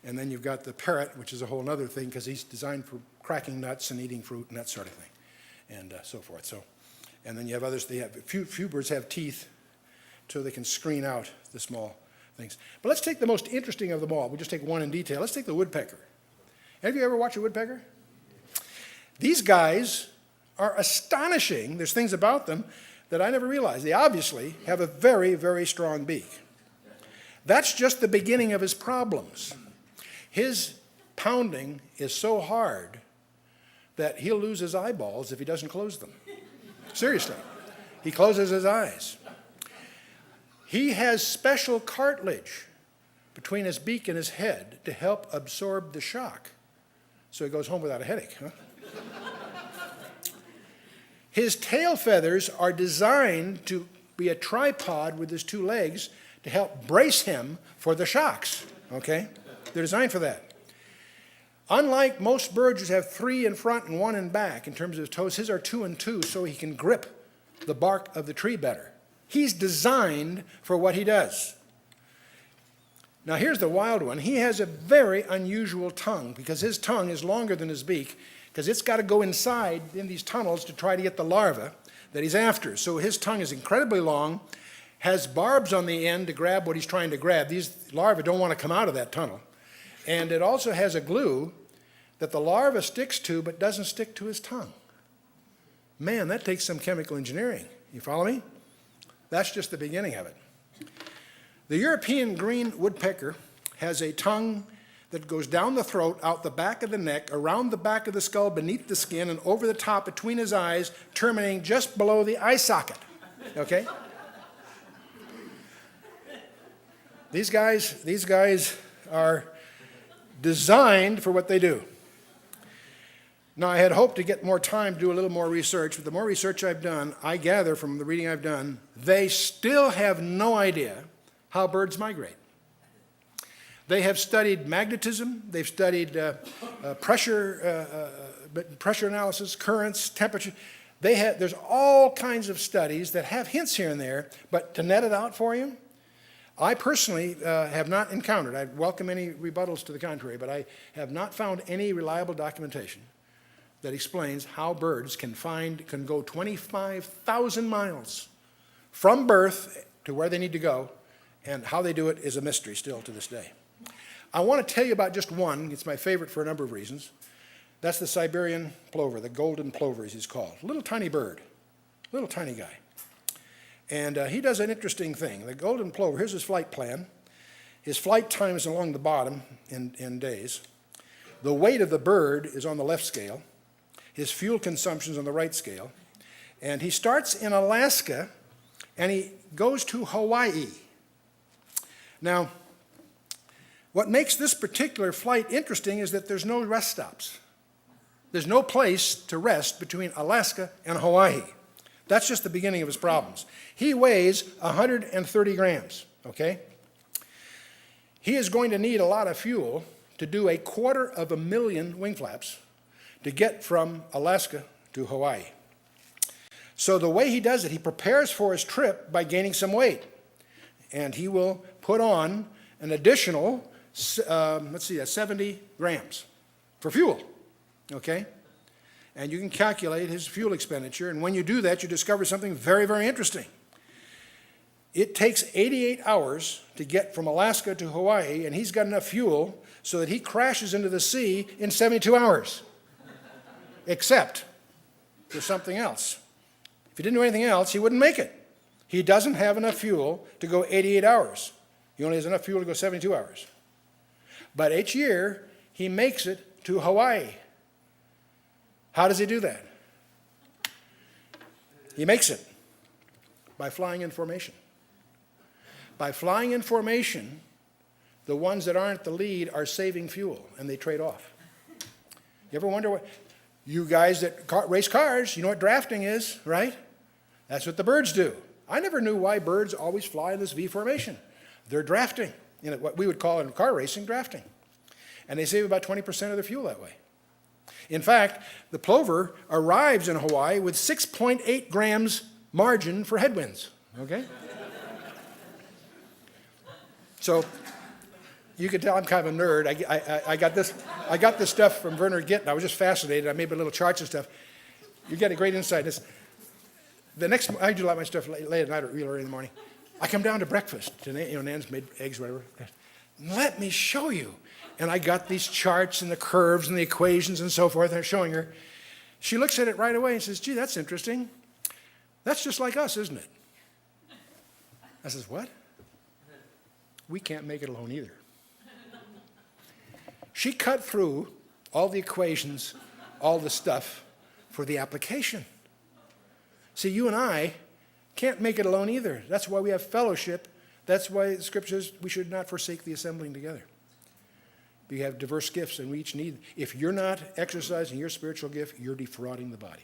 A: And then you've got the parrot, which is a whole other thing, because he's designed for cracking nuts and eating fruit and that sort of thing, and so forth. And then you have others. Few birds have teeth, so they can screen out the small things. But let's take the most interesting of them all. We'll just take one in detail. Let's take the woodpecker. Have you ever watched a woodpecker? These guys are astonishing. There's things about them that I never realized. They obviously have a very, very strong beak. That's just the beginning of his problems. His pounding is so hard that he'll lose his eyeballs if he doesn't close them. Seriously. He closes his eyes. He has special cartilage between his beak and his head to help absorb the shock. So he goes home without a headache, huh? His tail feathers are designed to be a tripod with his 2 legs to help brace him for the shocks, okay? They're designed for that. Unlike most birds which have 3 in front and 1 in back in terms of his toes, his are 2 and 2 so he can grip the bark of the tree better. He's designed for what he does. Now here's the wild one. He has a very unusual tongue because his tongue is longer than his beak, because it's got to go inside in these tunnels to try to get the larva that he's after. So his tongue is incredibly long, has barbs on the end to grab what he's trying to grab. These larvae don't want to come out of that tunnel. And it also has a glue that the larva sticks to but doesn't stick to his tongue. Man, that takes some chemical engineering. You follow me? That's just the beginning of it. The European green woodpecker has a tongue that goes down the throat, out the back of the neck, around the back of the skull, beneath the skin, and over the top between his eyes, terminating just below the eye socket. Okay? These guys are designed for what they do. Now, I had hoped to get more time to do a little more research, but the more research I've done, I gather from the reading I've done, they still have no idea how birds migrate. They have studied magnetism, they've studied pressure analysis, currents, temperature. There's all kinds of studies that have hints here and there, but to net it out for you, I personally have not encountered, I welcome any rebuttals to the contrary, but I have not found any reliable documentation that explains how birds can go 25,000 miles from birth to where they need to go, and how they do it is a mystery still to this day. I want to tell you about just one. It's my favorite for a number of reasons. That's the Siberian plover, the golden plover as he's called. Little tiny bird, little tiny guy. And he does an interesting thing. The golden plover, here's his flight plan. His flight time is along the bottom in days. The weight of the bird is on the left scale. his fuel consumption's on the right scale. And he starts in Alaska, and he goes to Hawaii. Now, what makes this particular flight interesting is that there's no rest stops. There's no place to rest between Alaska and Hawaii. That's just the beginning of his problems. He weighs 130 grams, okay? He is going to need a lot of fuel to do 250,000 wing flaps to get from Alaska to Hawaii. So the way he does it, he prepares for his trip by gaining some weight. And he will put on an additional, 70 grams for fuel, okay? And you can calculate his fuel expenditure. And when you do that, you discover something very, very interesting. It takes 88 hours to get from Alaska to Hawaii, and he's got enough fuel so that he crashes into the sea in 72 hours. Except there's something else. If he didn't do anything else, he wouldn't make it. He doesn't have enough fuel to go 88 hours. He only has enough fuel to go 72 hours. But each year, he makes it to Hawaii. How does he do that? He makes it by flying in formation. By flying in formation, the ones that aren't the lead are saving fuel, and they trade off. You ever wonder what? You guys that race cars, you know what drafting is, right? That's what the birds do. I never knew why birds always fly in this V formation. They're drafting, what we would call in car racing, drafting. And they save about 20% of their fuel that way. In fact, the plover arrives in Hawaii with 6.8 grams margin for headwinds, okay? So you can tell I'm kind of a nerd. I got this stuff from Werner Gittin. I was just fascinated. I made little charts and stuff. You get a great insight. I do a lot of my stuff late at night or real early in the morning. I come down to breakfast. Nan's made eggs, whatever. Let me show you. And I got these charts and the curves and the equations and so forth. And I'm showing her. She looks at it right away and says, gee, that's interesting. That's just like us, isn't it? I says, what? We can't make it alone either. She cut through all the equations, all the stuff for the application. See, you and I can't make it alone either. That's why we have fellowship. That's why the Scripture says we should not forsake the assembling together. We have diverse gifts, and we each need. If you're not exercising your spiritual gift, you're defrauding the body.